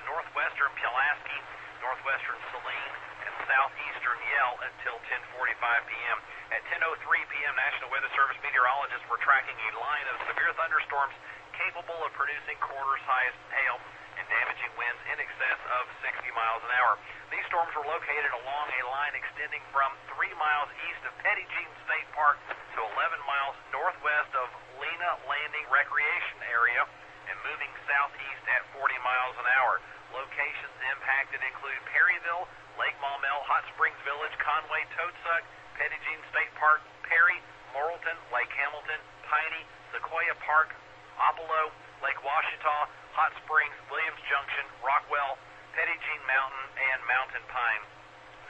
S10: northwestern Pulaski, northwestern Saline, and southeastern Yell until 10:45 p.m. At 10:03 p.m., National Weather Service meteorologists were tracking a line of severe thunderstorms capable of producing quarters-sized hail and damaging winds in excess of 60 miles an hour. These storms were located along a line extending from 3 miles east of Petit Jean State Park to 11 miles northwest of Lena Landing Recreation Area and moving southeast at 40 miles an hour. Locations impacted include Perryville, Lake Maumelle, Hot Springs Village, Conway, Toadsuck, Petit Jean State Park, Perry, Morrilton, Lake Hamilton, Piney, Sequoia Park, Apollo, Lake Washita, Hot Springs, Williams Junction, Rockwell, Petit Jean Mountain, and Mountain Pine.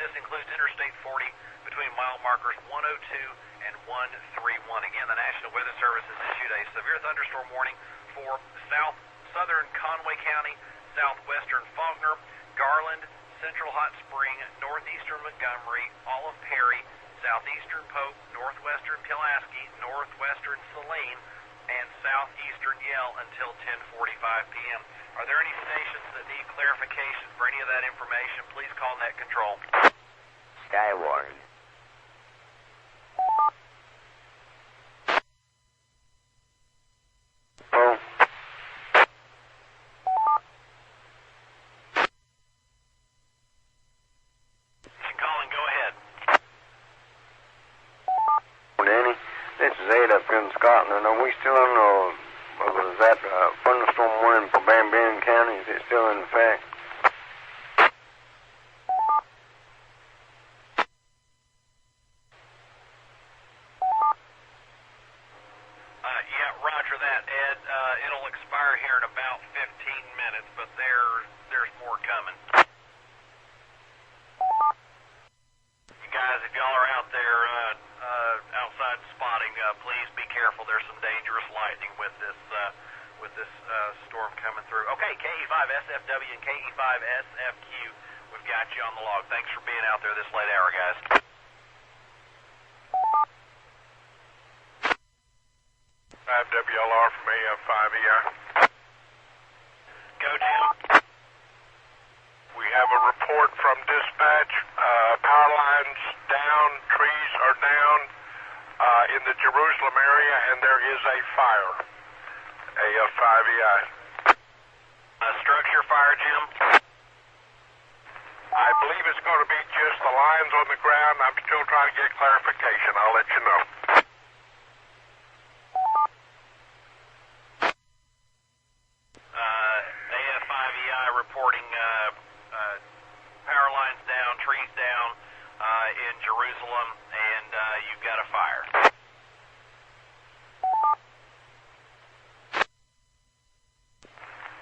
S10: This includes Interstate 40 between mile markers 102 and 131. Again, the National Weather Service has issued a severe thunderstorm warning for southern Conway County, southwestern Faulkner, Garland, central Hot Spring, northeastern Montgomery, all of Perry, southeastern Pope, northwestern Pulaski, northwestern Saline, and southeastern Yell until 10:45 p.m. Are there any stations that need clarification for any of that information? Please call net control.
S4: Skywarn.
S11: Scotland. Are we still on was that thunderstorm warning for Van Buren County? Is it still in effect?
S10: Yeah, roger that, Ed. It'll expire here in about 15 minutes, but there's more coming. You guys, if y'all are out there outside spotting, please be careful. There's some dangerous lightning with this storm coming through. Okay, KE5SFW and KE5SFQ, we've got you on the log. Thanks for being out there this late hour, guys.
S5: 5WLR from AF5EI.
S10: Go, Jim.
S5: We have a report from dispatch. Power lines down, trees are down in the Jerusalem area, and there is a fire. AF5EI.
S10: Structure fire, Jim?
S5: I believe it's going to be just the lines on the ground. I'm still trying to get clarification. I'll let you know.
S10: AF5EI reporting power lines down, trees down in Jerusalem, and you've got a fire.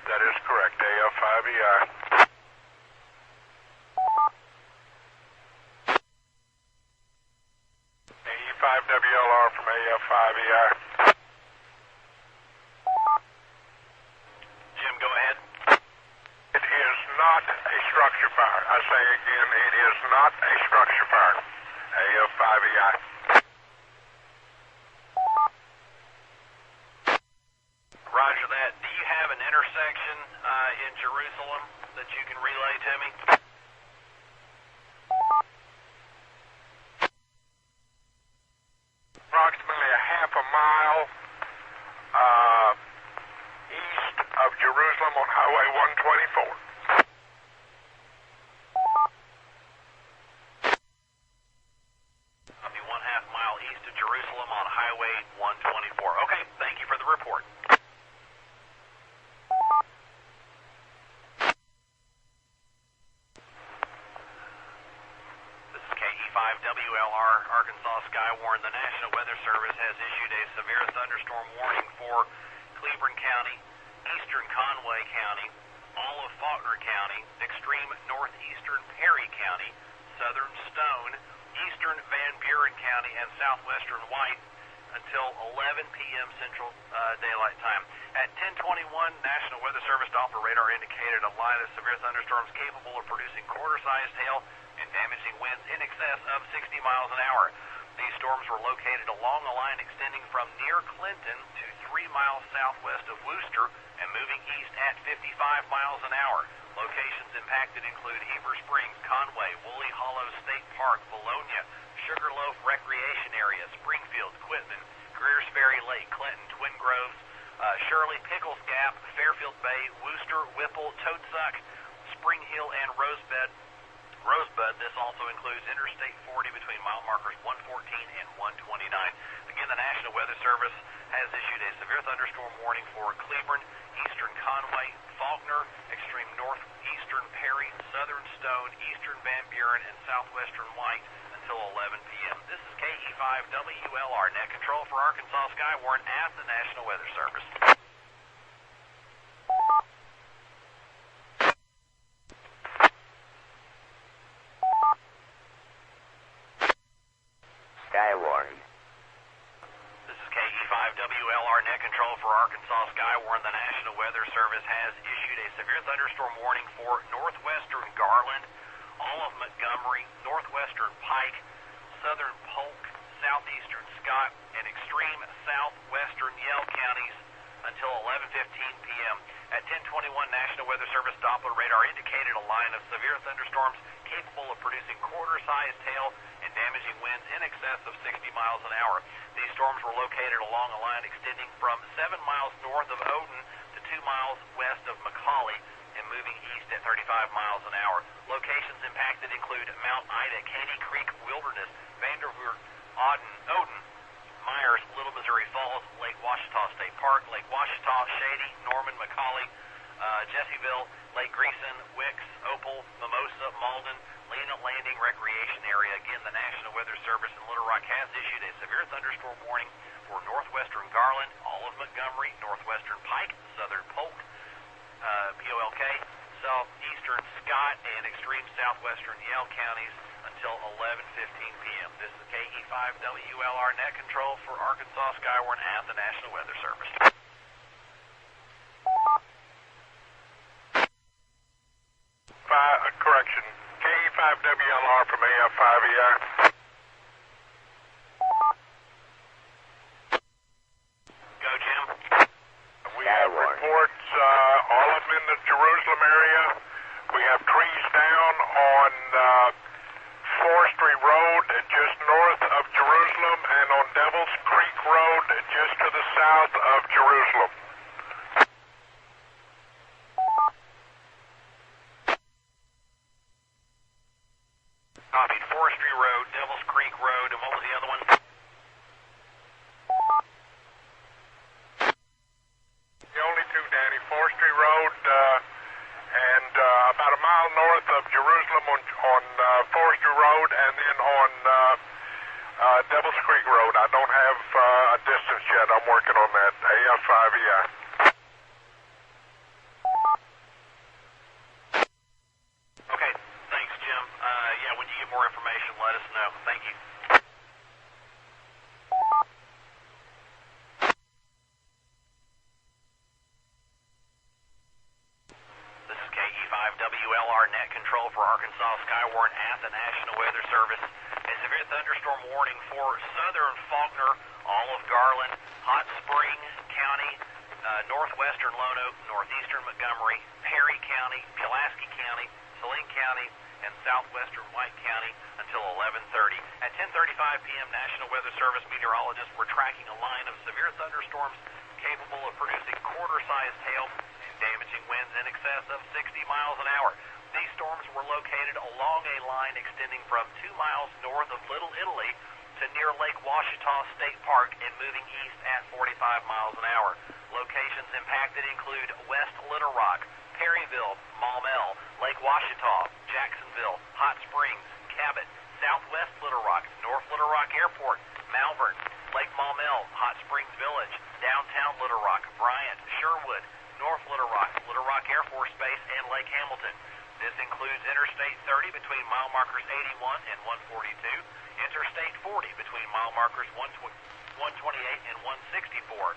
S5: That is correct, AF5EI. AE5WLR from AF5EI.
S10: Jim, go ahead.
S5: It is not a structure fire. I say again, it is not a structure fire. AF5EI.
S10: Roger that. Do you have an intersection in Jerusalem that you can relay to me?
S5: Approximately a half a mile east Jerusalem on Highway 124.
S10: Copy, 1/2 mile east of Jerusalem on Highway 124. Okay, thank you for the report. This is KE5WLR, Arkansas Skywarn. The National Weather Service has issued a severe thunderstorm warning for Cleveland County, eastern Conway County, all of Faulkner County, extreme northeastern Perry County, southern Stone, eastern Van Buren County, and southwestern White until 11 p.m. Central Daylight Time. At 10:21, National Weather Service Doppler radar indicated a line of severe thunderstorms capable of producing quarter-sized hail and damaging winds in excess of 60 miles an hour. These storms were located along a line extending from near Clinton to 3 miles southwest of Wooster and moving east at 55 miles an hour. Locations impacted include Heber Springs, Conway, Woolly Hollow State Park, Bologna, Sugarloaf Recreation Area, Springfield, Quitman, Greers Ferry Lake, Clinton, Twin Groves, Shirley, Pickles Gap, Fairfield Bay, Wooster, Whipple, Toadsuck, Spring Hill, and Rosebud. This also includes Interstate 40 between mile markers 114 and 129. Again, the National Weather Service has issued a severe thunderstorm warning for Cleburne, eastern Conway, Faulkner, extreme northeastern Perry, southern Stone, eastern Van Buren, and southwestern White until 11 p.m. This is KE5WLR, net control for Arkansas Skywarn at the National Weather Service.
S4: Skywarn.
S10: This is KE5WLR, net control for Arkansas Skywarn. The National Weather Service has issued a severe thunderstorm warning for northwestern Garland, all of Montgomery, northwestern Pike, southern Polk, southeastern Scott, and extreme southwestern Yell counties until 11:15 p.m. At 10:21, National Weather Service Doppler radar indicated a line of severe thunderstorms capable of producing quarter-sized hail and damaging winds in excess of 60 miles an hour. These storms were located along a line extending from 7 miles north of Odin to 2 miles west of McCauley and moving east at 35 miles an hour. Locations impacted include Mount Ida, Katy Creek Wilderness, Vandervoort, Odin, Myers, Little Missouri Falls, Lake Washita State Park, Lake Washita, Shady, Norman, McCauley, Jessieville, Lake Greeson, Wicks, Opal, Mimosa, Malden, Lena Landing Recreation Area. Again, the National Weather Service in Little Rock has issued a severe thunderstorm warning for northwestern Garland, all of Montgomery, northwestern Pike, southern Polk, POLK, southeastern Scott, and extreme southwestern Yell counties until 11:15 p.m. This is KE5WLR net control for Arkansas Skywarn at the National Weather Service.
S5: Correction. KE5WLR from AF5EI.
S10: Go, Jim.
S5: We have reports, all of them in the Jerusalem area. We have trees down on Forestry Road just north of Jerusalem and on Devil's Creek Road just to the south of Jerusalem.
S10: Copied. Forestry Road, Devil's Creek Road, and what was the other one?
S5: The only two, Danny, Forestry Road and about a mile north of Jerusalem on Forestry Road, and then on Devil's Creek Road. I don't have a distance yet. I'm working on that. AF5EI.
S10: Okay, thanks, Jim. Yeah, when you get more information, let us know. Thank you. This is KE5WLR net control for Arkansas Skywarn at the National Weather Service. A severe thunderstorm warning for southern Faulkner, all of Garland, Hot Spring County, northwestern Lone Oak, northeastern Montgomery, Perry County, Pulaski County, Saline County, and southwestern White County until 11:30. At 10:35 p.m., National Weather Service meteorologists were tracking a line of severe thunderstorms capable of producing quarter-sized hail and damaging winds miles an hour. These storms were located along a line extending from 2 miles north of Little Italy to near Lake Washita State Park and moving east at 45 miles an hour. Locations impacted include West Little Rock, Perryville, Maumelle, Lake Washita, Jacksonville, Hot Springs, Cabot, Southwest Little Rock, North Little Rock Airport, Malvern, Lake Maumelle, Hot Springs Village, downtown Little Rock, Bryant, Sherwood, North Little Rock Air Force Base, and Lake Hamilton. This includes Interstate 30 between mile markers 81 and 142, Interstate 40 between mile markers 128 and 164,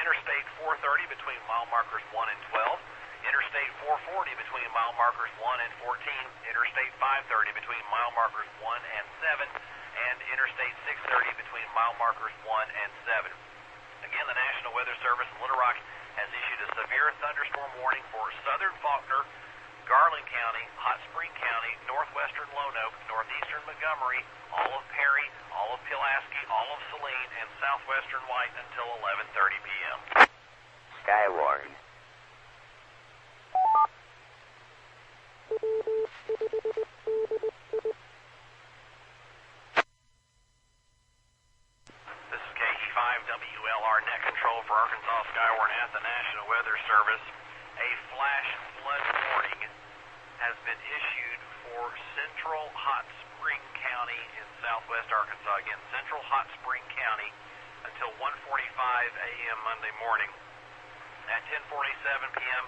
S10: Interstate 430 between mile markers 1 and 12, Interstate 440 between mile markers 1 and 14, Interstate 530 between mile markers 1 and 7, and Interstate 630 between mile markers 1 and 7. Again, the National Weather Service in Little Rock has issued a severe thunderstorm warning for southern Faulkner, Garland County, Hot Spring County, northwestern Lonoke, northeastern Montgomery, all of Perry, all of Pulaski, all of Saline, and southwestern White until 11:30 p.m.
S4: Sky warning.
S10: This is KE5WLR net control for Arkansas Skywarn at the National Weather Service. A flash flood warning has been issued for central Hot Spring County in southwest Arkansas. Again, central Hot Spring County until 1:45 a.m. Monday morning. At 10:47 p.m.,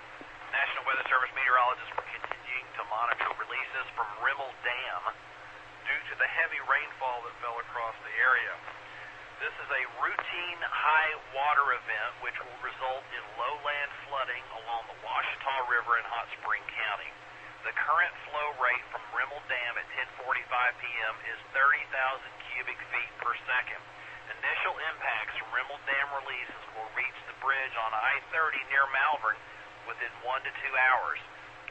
S10: National Weather Service meteorologists were continuing to monitor releases from Rimmel Dam due to the heavy rainfall that fell across the area. This is a routine high water event which will result in lowland flooding along the Washita River in Hot Spring County. The current flow rate from Rimmel Dam at 10:45 p.m. is 30,000 cubic feet per second. Initial impacts from Rimmel Dam releases will reach the bridge on I-30 near Malvern within 1 to 2 hours,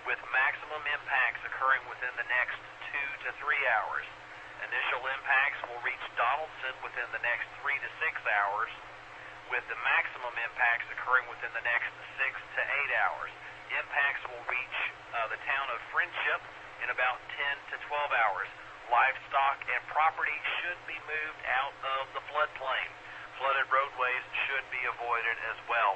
S10: with maximum impacts occurring within the next 2 to 3 hours. Initial impacts will reach Donaldson within the next 3 to 6 hours, with the maximum impacts occurring within the next 6 to 8 hours. Impacts will reach the town of Friendship in about 10 to 12 hours. Livestock and property should be moved out of the floodplain. Flooded roadways should be avoided as well.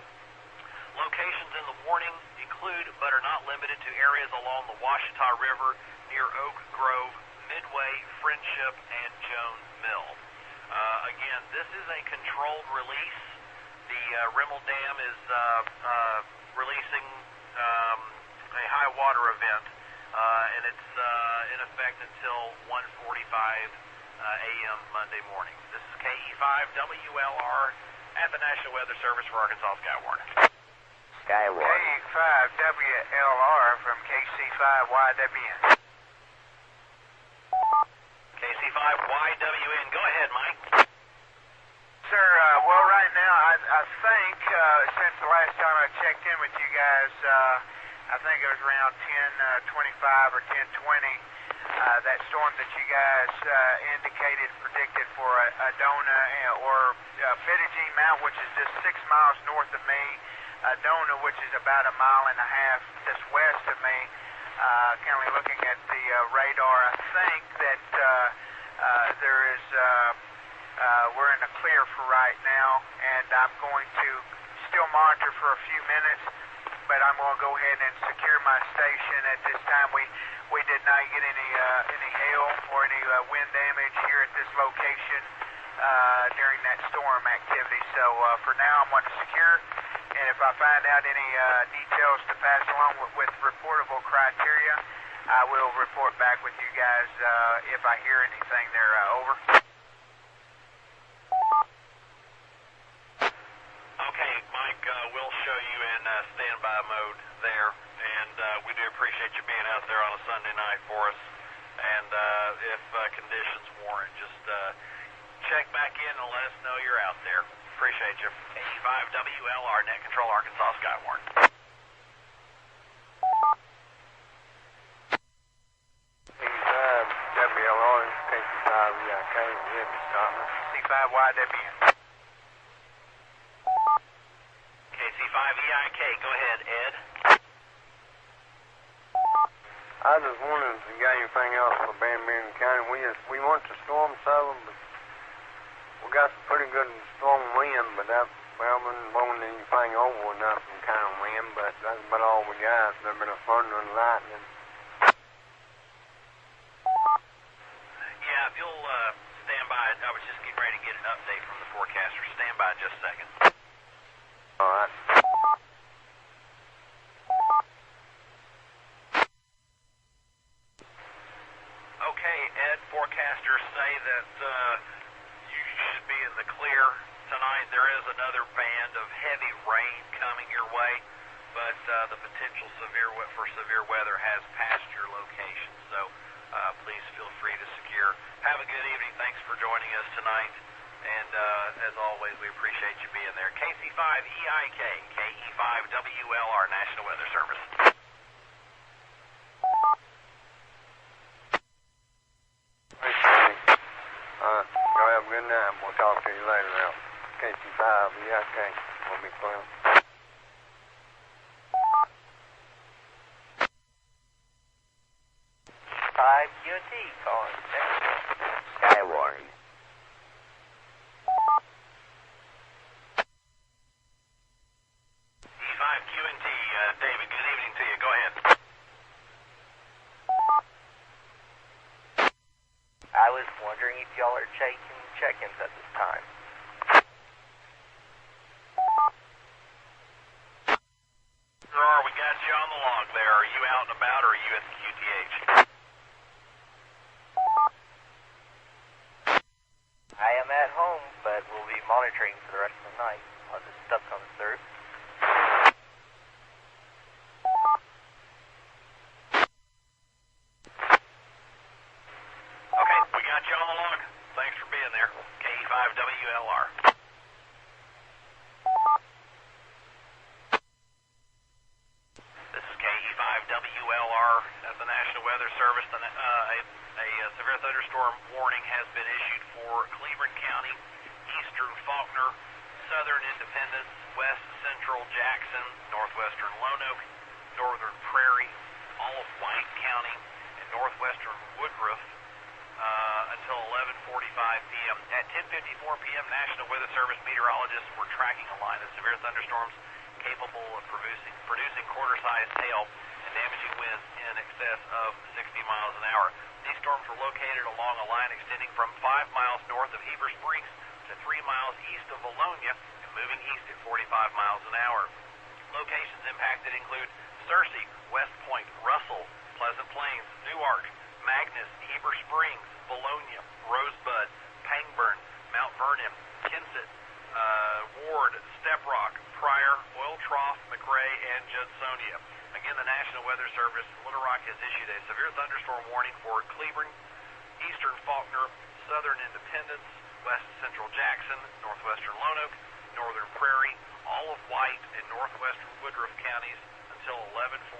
S10: Locations in the warning include, but are not limited to, areas along the Washita River near Oak Grove, Midway, Friendship, and Jones Mill. Again, this is a controlled release. The Rimmel Dam is releasing a high water event, and it's in effect until 1:45 a.m. Monday morning. This is KE5WLR at the National Weather Service for Arkansas Skywarn.
S4: Sky warning.
S3: KE5WLR from KC5YWN.
S10: KC5YWN. Go ahead, Mike.
S3: Sir, well, right now, I think since the last time I checked in with you guys, I think it was around 10:25 or 10:20, that storm that you guys indicated, predicted for Adona or Fittigene Mount, which is just 6 miles north of me, Adona, which is about 1.5 miles just west of me. Kind of looking at the radar, I think that there is, we're in the clear for right now, and I'm going to still monitor for a few minutes, but I'm going to go ahead and secure my station. At this time, we did not get any hail or any wind damage here at this location during that storm activity. So for now, I'm going to secure, and if I find out any details to pass along with reportable criteria, I will report back with you guys if I hear anything there. Over.
S10: Okay, Mike, we'll show you in standby mode there, and we do appreciate you being out there on a Sunday night for us. And if conditions warrant, just check back in and let us know you're out there. Appreciate you. KE5WLR, Net Control, Arkansas Skywarn.
S11: KE5WLR, KC5EIK, Redmond, Scotland.
S3: C5YWN.
S10: KC5EIK, go ahead, Ed.
S11: I just wondering if you got anything else for Van Buren County. We want the storm southern, but we got some pretty good strong wind, but we haven't blown anything over nothing kind of wind, but that's about all we got. There's been a thunder and lightning.
S10: Yeah, if you'll stand by, I was just getting ready to get an update from the forecaster. Stand by just a second.
S11: All right.
S10: Okay, Ed, forecasters say that you should be in the clear tonight. There is another band of heavy rain coming your way, but the potential for severe weather has passed your location. So please feel free to secure. Have a good evening. Thanks for joining us tonight. And as always, we appreciate you being there. KC5EIK, KE5WLR, National Weather Service.
S11: Y'all have a good night. We'll talk to you later now. KC5, okay. We'll be clear.
S6: 5 QT calling.
S4: Skywarn.
S10: E5QNT, David, good evening to you. Go ahead.
S6: I was wondering if y'all are taking check-ins at this time.
S10: Sure are. We got you on the log there. Are you out and about, or are you at the QTH?
S6: I am at home, but we'll be monitoring for the rest of the night while this stuff comes through.
S10: Okay, we got you on the log. Thanks for being there. KE5WLR. This is KE5WLR at the National Weather Service. A severe thunderstorm warning has been issued for Cleveland County, eastern Faulkner, southern Independence, west central Jackson, northwestern Lonoke, northern Prairie, all of White County, and northwestern Woodruff until 11:45 p.m. At 10:54 p.m., National Weather Service meteorologists were tracking a line of severe thunderstorms capable of producing quarter-sized hail and damaging winds in excess of 60 miles an hour. These storms were located along a line extending from 5 miles north of Heber Springs to 3 miles east of Valonia and moving east at 45 miles an hour. Locations impacted include Searcy, West Point, Russell, Pleasant Plains, Newark, Magnus, Heber Springs, Valonia, Rosebud, Pangburn, Mount Vernon, Kensett, Ward, Step Rock, Pryor, Oil Trough, McRae, and Judsonia. Again, the National Weather Service in Little Rock has issued a severe thunderstorm warning for Cleburne, eastern Faulkner, southern Independence, west central Jackson, northwestern Lonoke, northern Prairie, all of White, and northwestern Woodruff counties until 11:45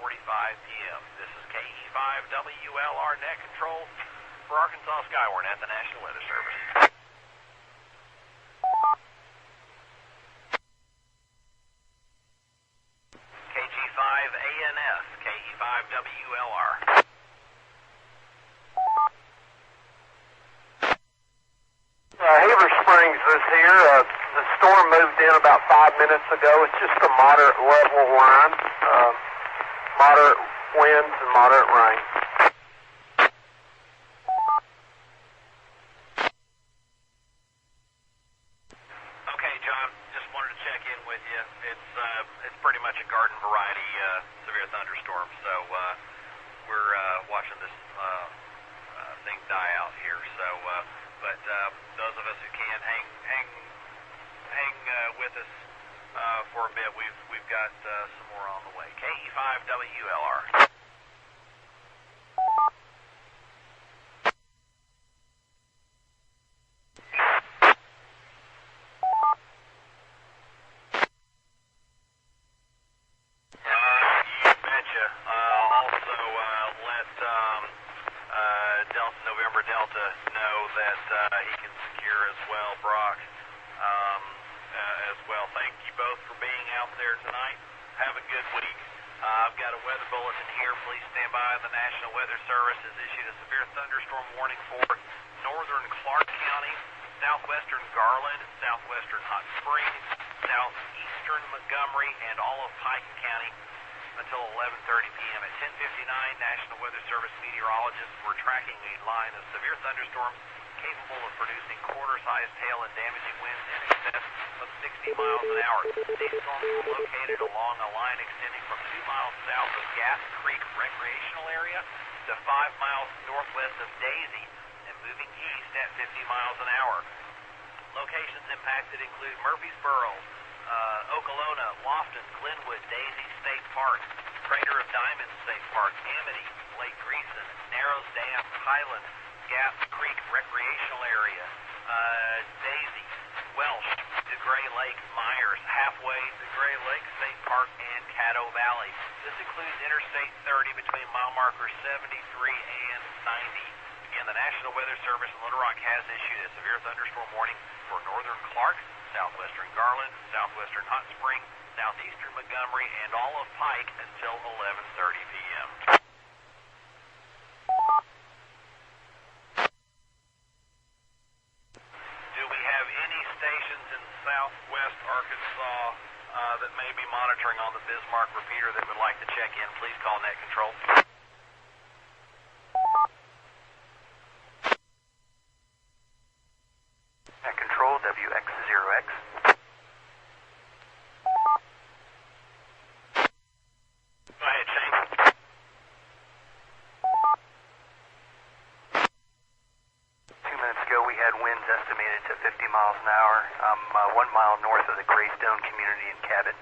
S10: p.m. This is KE5WLR net control for Arkansas Skywarn at the National Weather Service. KG5ANS, KE5WLR.
S2: Heber Springs is here. The storm moved in about 5 minutes ago. It's just a moderate level line, moderate winds and moderate rain.
S10: Okay, John, just wanted to check in with you. It's pretty much a garden variety severe thunderstorm, so we're watching this thing die out here. So, but those of us who can hang with us for a bit. We've got some more on the way. KE5WLR. You betcha. Also, let Delta November Delta know that he can secure as well, Brock. As well. Thank you both for being out there tonight. Have a good week. I've got got a weather bulletin here. Please stand by. The National Weather Service has issued a severe thunderstorm warning for northern Clark County, southwestern Garland, southwestern Hot Springs, southeastern Montgomery, and all of Pike County until 11:30 p.m. At 10:59, National Weather Service meteorologists were tracking a line of severe thunderstorms capable of producing quarter-sized hail and damaging winds in excess of 60 miles an hour. These storms were located along a line extending from 2 miles south of Gas Creek Recreational Area to 5 miles northwest of Daisy and moving east at 50 miles an hour. Locations impacted include Murfreesboro, Okolona, Lofton, Glenwood, Daisy State Park, Crater of Diamonds State Park, Amity, Lake Greason, Narrows Dam, Highland, Gap Creek Recreational Area, Daisy, Welsh, DeGray Lake, Myers, Halfway, DeGray Lake State Park, and Caddo Valley. This includes Interstate 30 between mile markers 73 and 90. Again, the National Weather Service in Little Rock has issued a severe thunderstorm warning for northern Clark, southwestern Garland, southwestern Hot Springs, southeastern Montgomery, and all of Pike until 11:30 p.m. Do we have any stations in southwest Arkansas that may be monitoring on the Bismarck repeater that would like to check in? Please call Net Control. Net Control, WX0X. Go ahead, Shane. 2 minutes ago, we had winds estimated to 50 miles an hour. 1 mile north of the Greystone community in Cabot.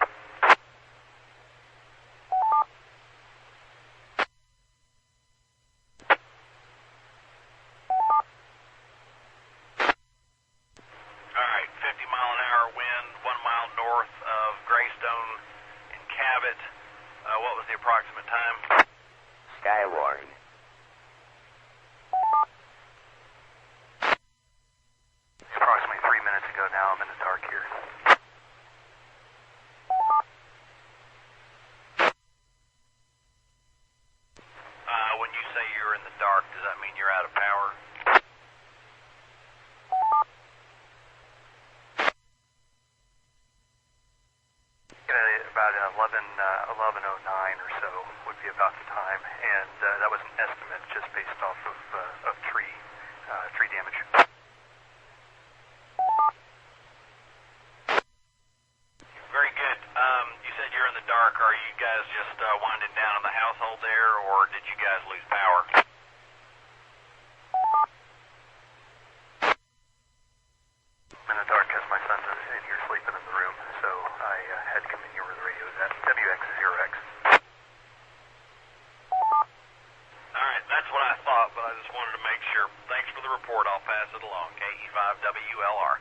S10: All right, 50 mile an hour wind, 1 mile north of Greystone in Cabot. What was the approximate time?
S4: Sky warning.
S10: Approximately 3 minutes ago now. I'm in the dark here. When you say you're in the dark, does that mean you're out of power? About 11:09 or so would be about the time, and that was an estimate just based off of tree damage. Very good. You said you're in the dark. Are you guys just winding down on the household there, or did you guys lose power? I'm in the dark because my son's in here sleeping in the room, so I had to come in here where the radio is at. WX0X. All right, that's what I thought, but I just wanted to make sure. Thanks for the report. I'll pass it along. KE5WLR.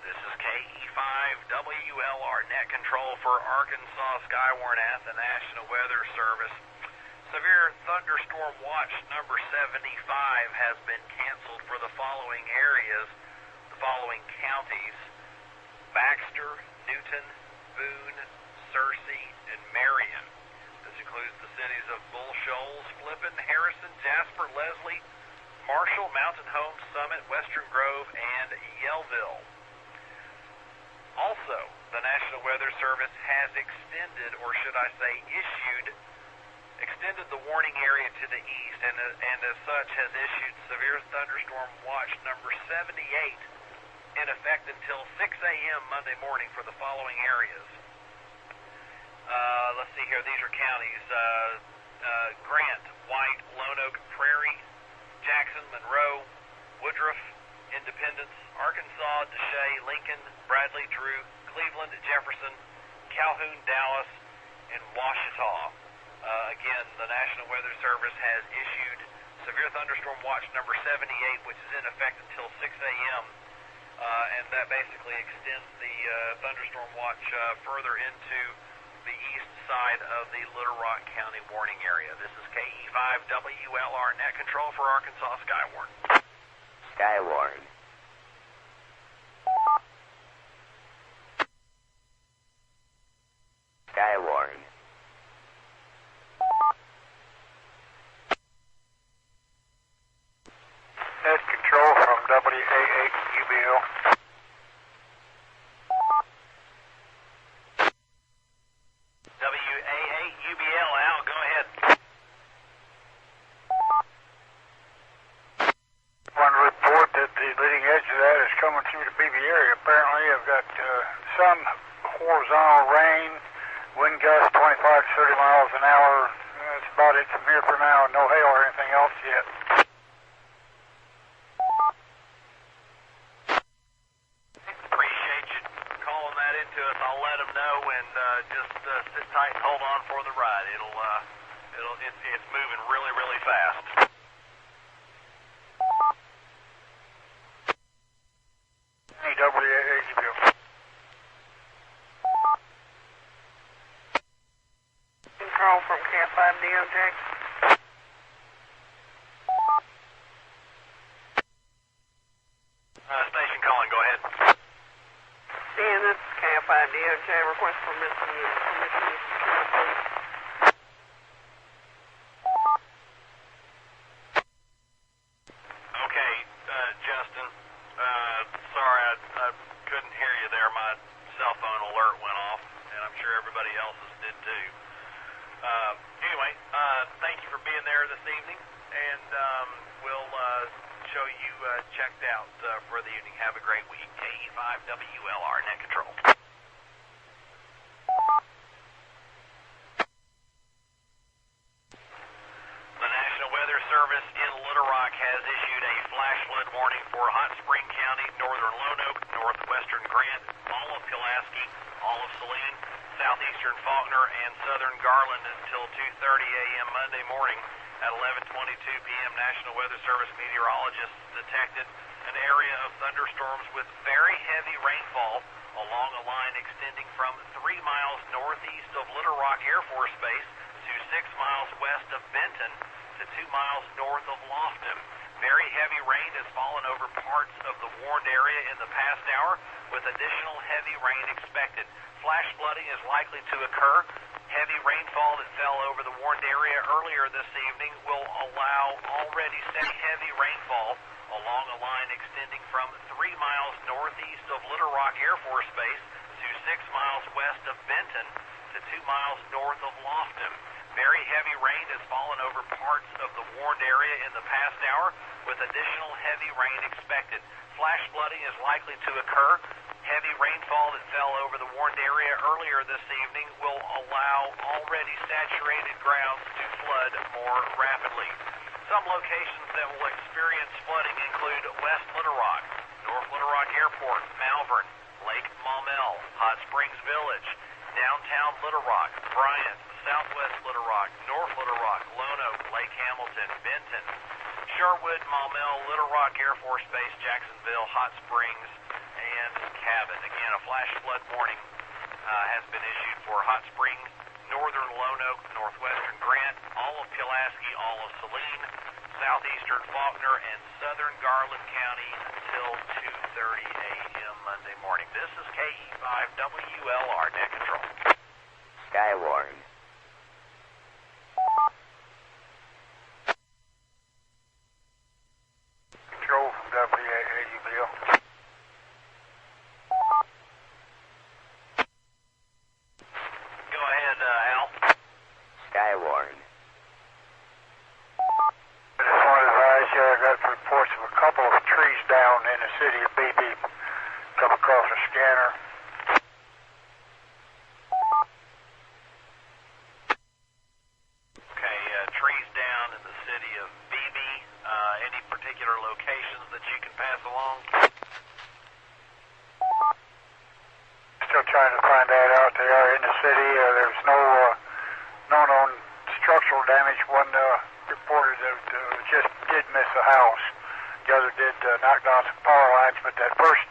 S10: This is KE5WLR Net Control for Arkansas Skywarn at the National Weather Service. Severe thunderstorm watch number 75 has been canceled for the following areas, the following counties: Baxter, Newton, Boone, Searcy, and Marion. This includes the cities of Bull Shoals, Flippin, Harrison, Jasper, Leslie, Marshall, Mountain Home, Summit, Western Grove, and Yellville. Also, the National Weather Service has extended, or should I say extended the warning area to the east, and as such has issued severe thunderstorm watch number 78 in effect until 6 a.m. Monday morning for the following areas. Let's see here. These are counties: Grant, White, Lone Oak, Prairie, Jackson, Monroe, Woodruff, Independence, Arkansas, Deshay, Lincoln, Bradley, Drew, Cleveland, Jefferson, Calhoun, Dallas, and Washita. Again, the National Weather Service has issued severe thunderstorm watch number 78, which is in effect until 6 a.m., and that basically extends the thunderstorm watch further into the east side of the Little Rock County warning area. This is KE5WLR Net Control for Arkansas Skywarn.
S4: Skywarn.
S11: Bill.
S10: WA8UBL, Al, go ahead.
S11: Want to report that the leading edge of that is coming through the BB area. Apparently, I've got some horizontal rain, wind gusts 25 to 30 miles an hour. That's about it from here for now. No hail or anything else yet.
S10: Appreciate you calling that into us. I'll let them know and just sit tight and hold on for the ride. It's moving really, really fast.
S11: WA8 Bill.
S8: Control from Camp 5 DOJ.
S10: Station calling, go ahead.
S8: Dan, this is Camp 5 DOJ. Request permission to use secure, please.
S10: Okay, Justin, sorry I couldn't hear you there. My cell phone alert went off, and I'm sure everybody else's did too. Anyway, thank you for being there this evening, and we'll show you checked out for the evening. Have a great week. KE5WLR, net control. The National Weather Service in Little Rock has issued a flash flood warning for Hot Spring County, northern Lonoke, northwestern Grant, all of Pulaski, all of Saline, southeastern Faulkner, and southern Garland until 2:30 a.m. Monday morning. At 11:22 p.m., National Weather Service meteorologists detected an area of thunderstorms with very heavy rainfall along a line extending from 3 miles northeast of Little Rock Air Force Base to 6 miles west of Benton to 2 miles north of Lofton. Very heavy rain has fallen over parts of the warned area in the past hour, with additional heavy rain expected. Flash flooding is likely to occur. Heavy rainfall that fell over the warned area earlier this evening will allow already steady heavy rainfall along a line extending from 3 miles northeast of Little Rock Air Force Base to 6 miles west of Benton to 2 miles north of Lofton. Very heavy rain has fallen over parts of the warned area in the past hour, with additional heavy rain expected. Flash flooding is likely to occur. Heavy rainfall that fell over the warned area earlier this evening will allow already saturated grounds to flood more rapidly. Some locations that will experience flooding include West Little Rock, North Little Rock Airport, Malvern, Lake Maumelle, Hot Springs Village, downtown Little Rock, Bryant, Southwest Little Rock, North Little Rock, Lonoke, Lake Hamilton, Benton, Sherwood, Maumelle, Little Rock Air Force Base, Jacksonville, Hot Springs, and Cabot. Again, a flash flood warning has been issued for Hot Springs, northern Lonoke, northwestern Grant, all of Pulaski, all of Saline, southeastern Faulkner, and southern Garland County until 2:30 a.m. Monday morning. This is KE5WLR, net control.
S4: Sky warning.
S11: Control from WA8UBL.
S10: Go ahead, Al.
S4: Sky warning.
S11: I just want to advise you, I got reports of a couple of trees down in the city of BB. Come across a scanner.
S10: Okay, trees down in the city of BB. Any particular locations that you can pass along?
S11: Still trying to find that out. They are in the city. There's no known structural damage. One reported that just did miss a house. The other did knock down some power lines, but that first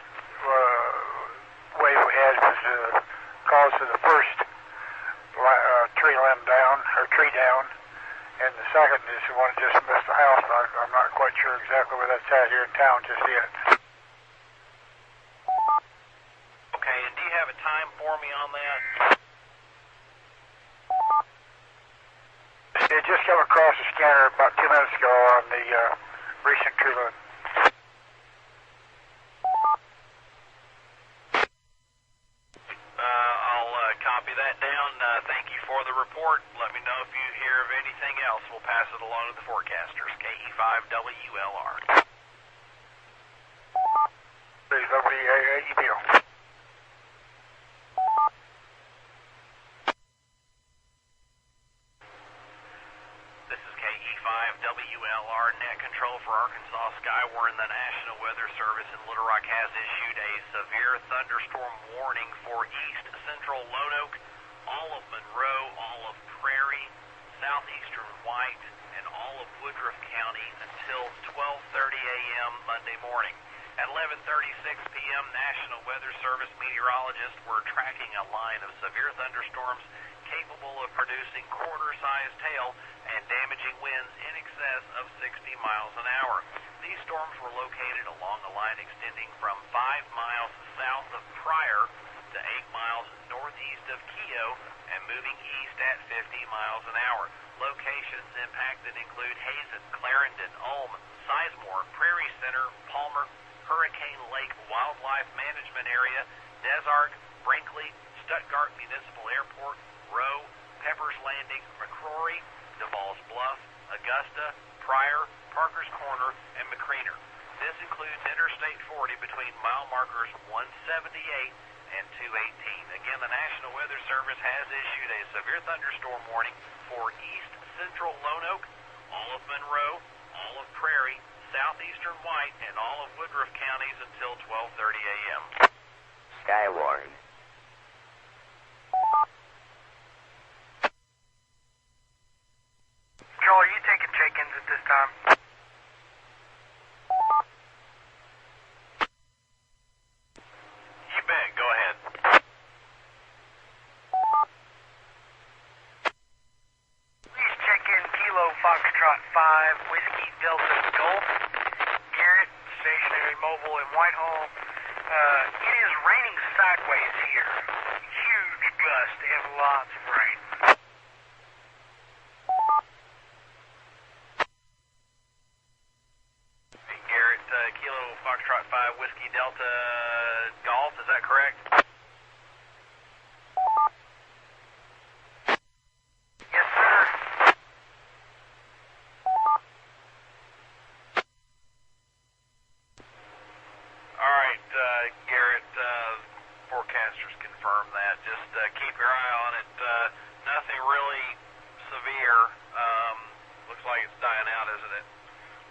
S11: wave we had was caused to the first tree limb down, or tree down, and the second is the one that just missed the house. I'm not quite sure exactly where that's at here in town just yet.
S10: Okay, and do you have a time for me on that?
S11: It just came across the scanner about 2 minutes ago on the recent tree limb.
S10: report. Let me know if you hear of anything else. We'll pass it along to the forecasters. KE5WLR.
S11: WAAEBO.
S10: This is KE5WLR net control for Arkansas Skywarn. The National Weather Service in Little Rock has issued a severe thunderstorm warning for east central Lone Oak, all of Monroe, all of Prairie, southeastern White, and all of Woodruff County until 12:30 a.m. Monday morning. At 11:36 p.m., National Weather Service meteorologists were tracking a line of severe thunderstorms capable of producing quarter-sized hail and damaging winds in excess of 60 miles an hour. These storms were located along a line extending from 5 miles south of Pryor to 8 miles northeast of Keogh and moving east at 50 miles an hour. Locations impacted include Hazen, Clarendon, Ulm, Sizemore, Prairie Center, Palmer, Hurricane Lake Wildlife Management Area, Desark, Brinkley, Stuttgart Municipal Airport, Rowe, Pepper's Landing, McCrory, DeVal's Bluff, Augusta, Pryor, Parker's Corner, and McCreener. This includes Interstate 40 between mile markers 178 and 218. Again, the National Weather Service has issued a severe thunderstorm warning for east central Lone Oak, all of Monroe, all of Prairie, southeastern White, and all of Woodruff counties until 12:30 a.m.
S4: Skywarn.
S12: Joel, are you taking check-ins at this time?
S10: You bet. Go ahead.
S12: Please check in Kilo Foxtrot 5, Whiskey Delta Golf, Garrett, stationary mobile in Whitehall. It is raining sideways here. Huge gust and lots of rain.
S10: Garrett, Kilo Foxtrot 5, Whiskey Delta Golf, is that correct?
S12: Yes, sir.
S10: All right, Garrett, forecasters confirm that. Just keep your eye on it. Nothing really severe. Looks like it's dying out as it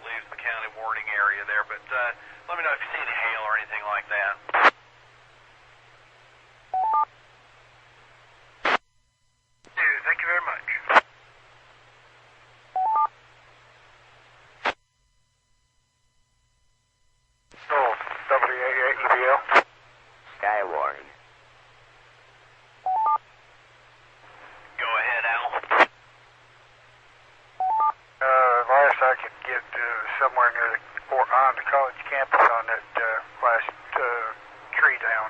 S10: leaves the county warning area there. But let me know if you see any hail or anything like that.
S12: Dude, thank you very much.
S11: Joel, WAAEBO.
S4: Skywarn.
S10: Go ahead, Al.
S11: Last I could get somewhere near on the college campus on that last tree down.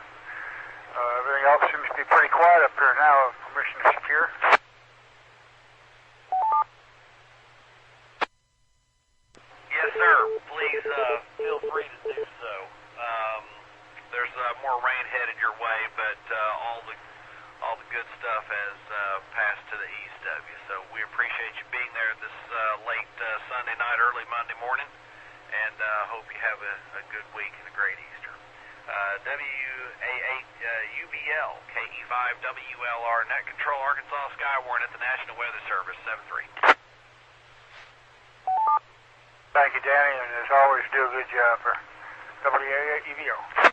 S11: Everything else seems to be pretty quiet up here now. Permission to secure.
S10: Yes, sir. Please feel free to do so. There's more rain headed your way, but all the good stuff has passed to the east of you. So we appreciate you being there this late Sunday night, early Monday morning, and hope you have a good week and a great Easter. WA8UBL, KE5WLR, Net Control, Arkansas Skywarn at the National Weather Service, 7-3.
S11: Thank you, Danny, and as always, do a good job for WAAEBO.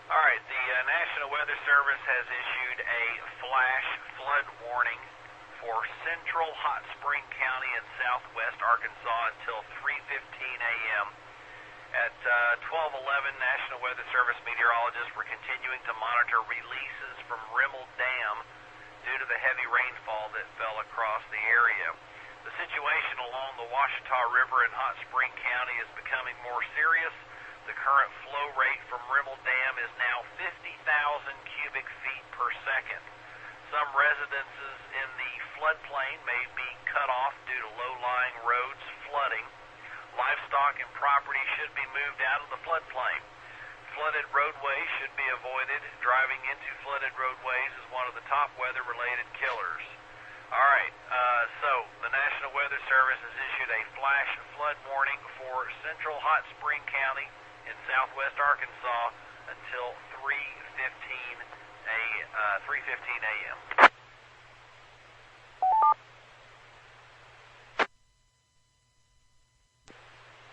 S10: All right, the National Weather Service has issued a flash flood warning for central Hot Spring County and southwest Arkansas until 3:15 a.m. At 12:11, National Weather Service meteorologists were continuing to monitor releases from Rimmel Dam due to the heavy rainfall that fell across the area. The situation along the Washita River in Hot Spring County is becoming more serious. The current flow rate from Rimmel Dam is now 50,000 cubic feet per second. Some residences in the floodplain may be cut off due to low-lying roads flooding. Livestock and property should be moved out of the floodplain. flooded roadways should be avoided. Driving into flooded roadways is one of the top weather-related killers. All right, so the National Weather Service has issued a flash flood warning for central Hot Spring County in southwest Arkansas until 3:15 a.m.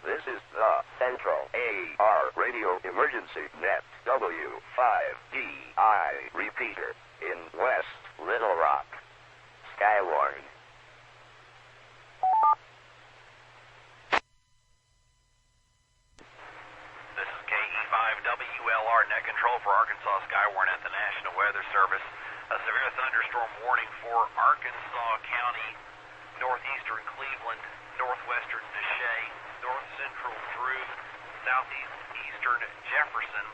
S4: This is the Central AR Radio Emergency Net W5DI repeater in West Little Rock. Sky warning.
S10: This is KE5WLR net control for Arkansas Skywarn at the National Weather Service. A severe thunderstorm warning for Arkansas County, northeastern Cleveland, northwestern Deshay, north central Drew, southeastern Jefferson,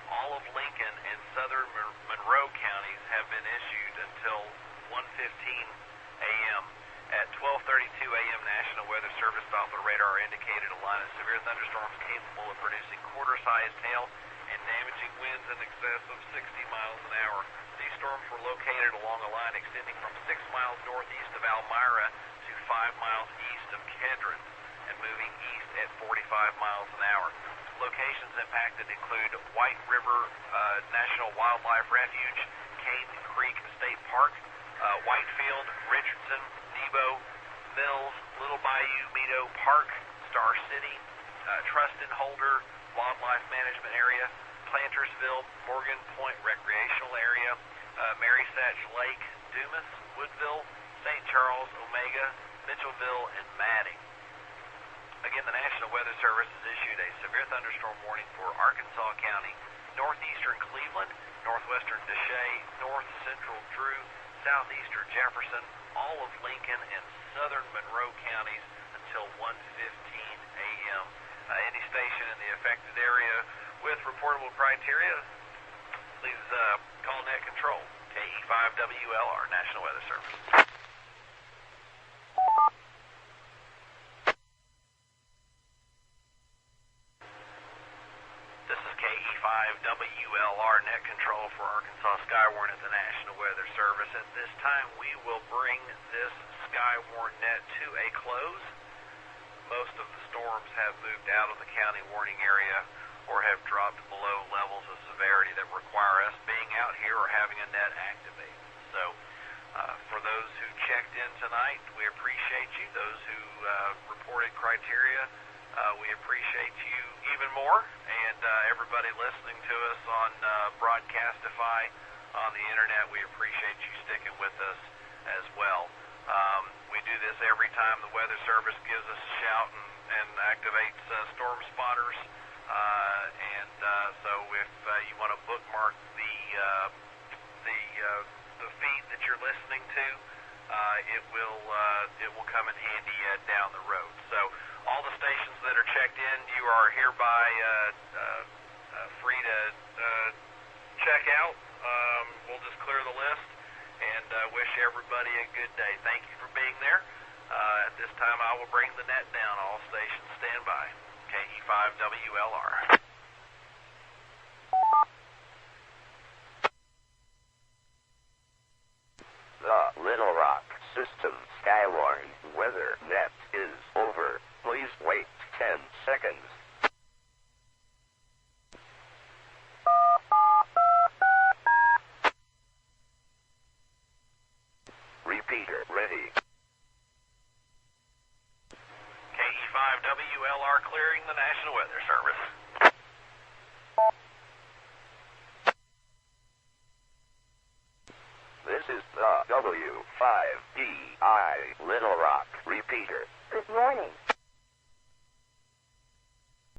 S10: all of Lincoln, and southern Monroe counties have been issued until 1:15 a.m. At 12:32 a.m., National Weather Service Doppler radar indicated a line of severe thunderstorms capable of producing quarter-sized hail and damaging winds in excess of 60 miles an hour. These storms were located along a line extending from 6 miles northeast of Elmira to 5 miles east of Kedron and moving east at 45 miles an hour. Locations impacted include White River National Wildlife Refuge, Cane Creek State Park, Whitefield, Richardson, Nebo, Mills, Little Bayou Meadow Park, Star City, Trusted Holder Wildlife Management Area, Plantersville, Morgan Point Recreational Area, Mary Satch Lake, Dumas, Woodville, St. Charles, Omega, Mitchellville, and Madding. Again, the National Weather Service has issued a severe thunderstorm warning for Arkansas County, northeastern Cleveland, northwestern Deshay, north central Drew, southeastern Jefferson, all of Lincoln, and southern Monroe counties until 1:15 a.m. Any station in the affected area with reportable criteria, please call net control, KE5WLR, National Weather Service. This is KE5WLR net control for Arkansas Skywarn at the National Weather Service. At this time, we will bring this Skywarn net to a close. Most of the storms have moved out of the county warning area or have dropped below levels of severity that require us being out here or having a net activated. So, for those who checked in tonight, we appreciate you. Those who reported criteria, we appreciate you even more. And everybody listening to us on Broadcastify on the internet, we appreciate you sticking with us as well. We do this every time the Weather Service gives us a shout and activates storm spotters. So if you want to bookmark the feed that you're listening to, it will come in handy down the road. So all the stations that are checked in, you are hereby free to check out. We'll just clear the list and wish everybody a good day. Thank you for being there. At this time, I will bring the net down. All stations stand by. KE5WLR.
S4: The Little Rock System Skywarn weather net is over. Please wait 10 seconds. Repeater ready.
S10: KE5WLR clearing the National Weather Service.
S4: This is the W5DI Little Rock repeater.
S13: Good morning.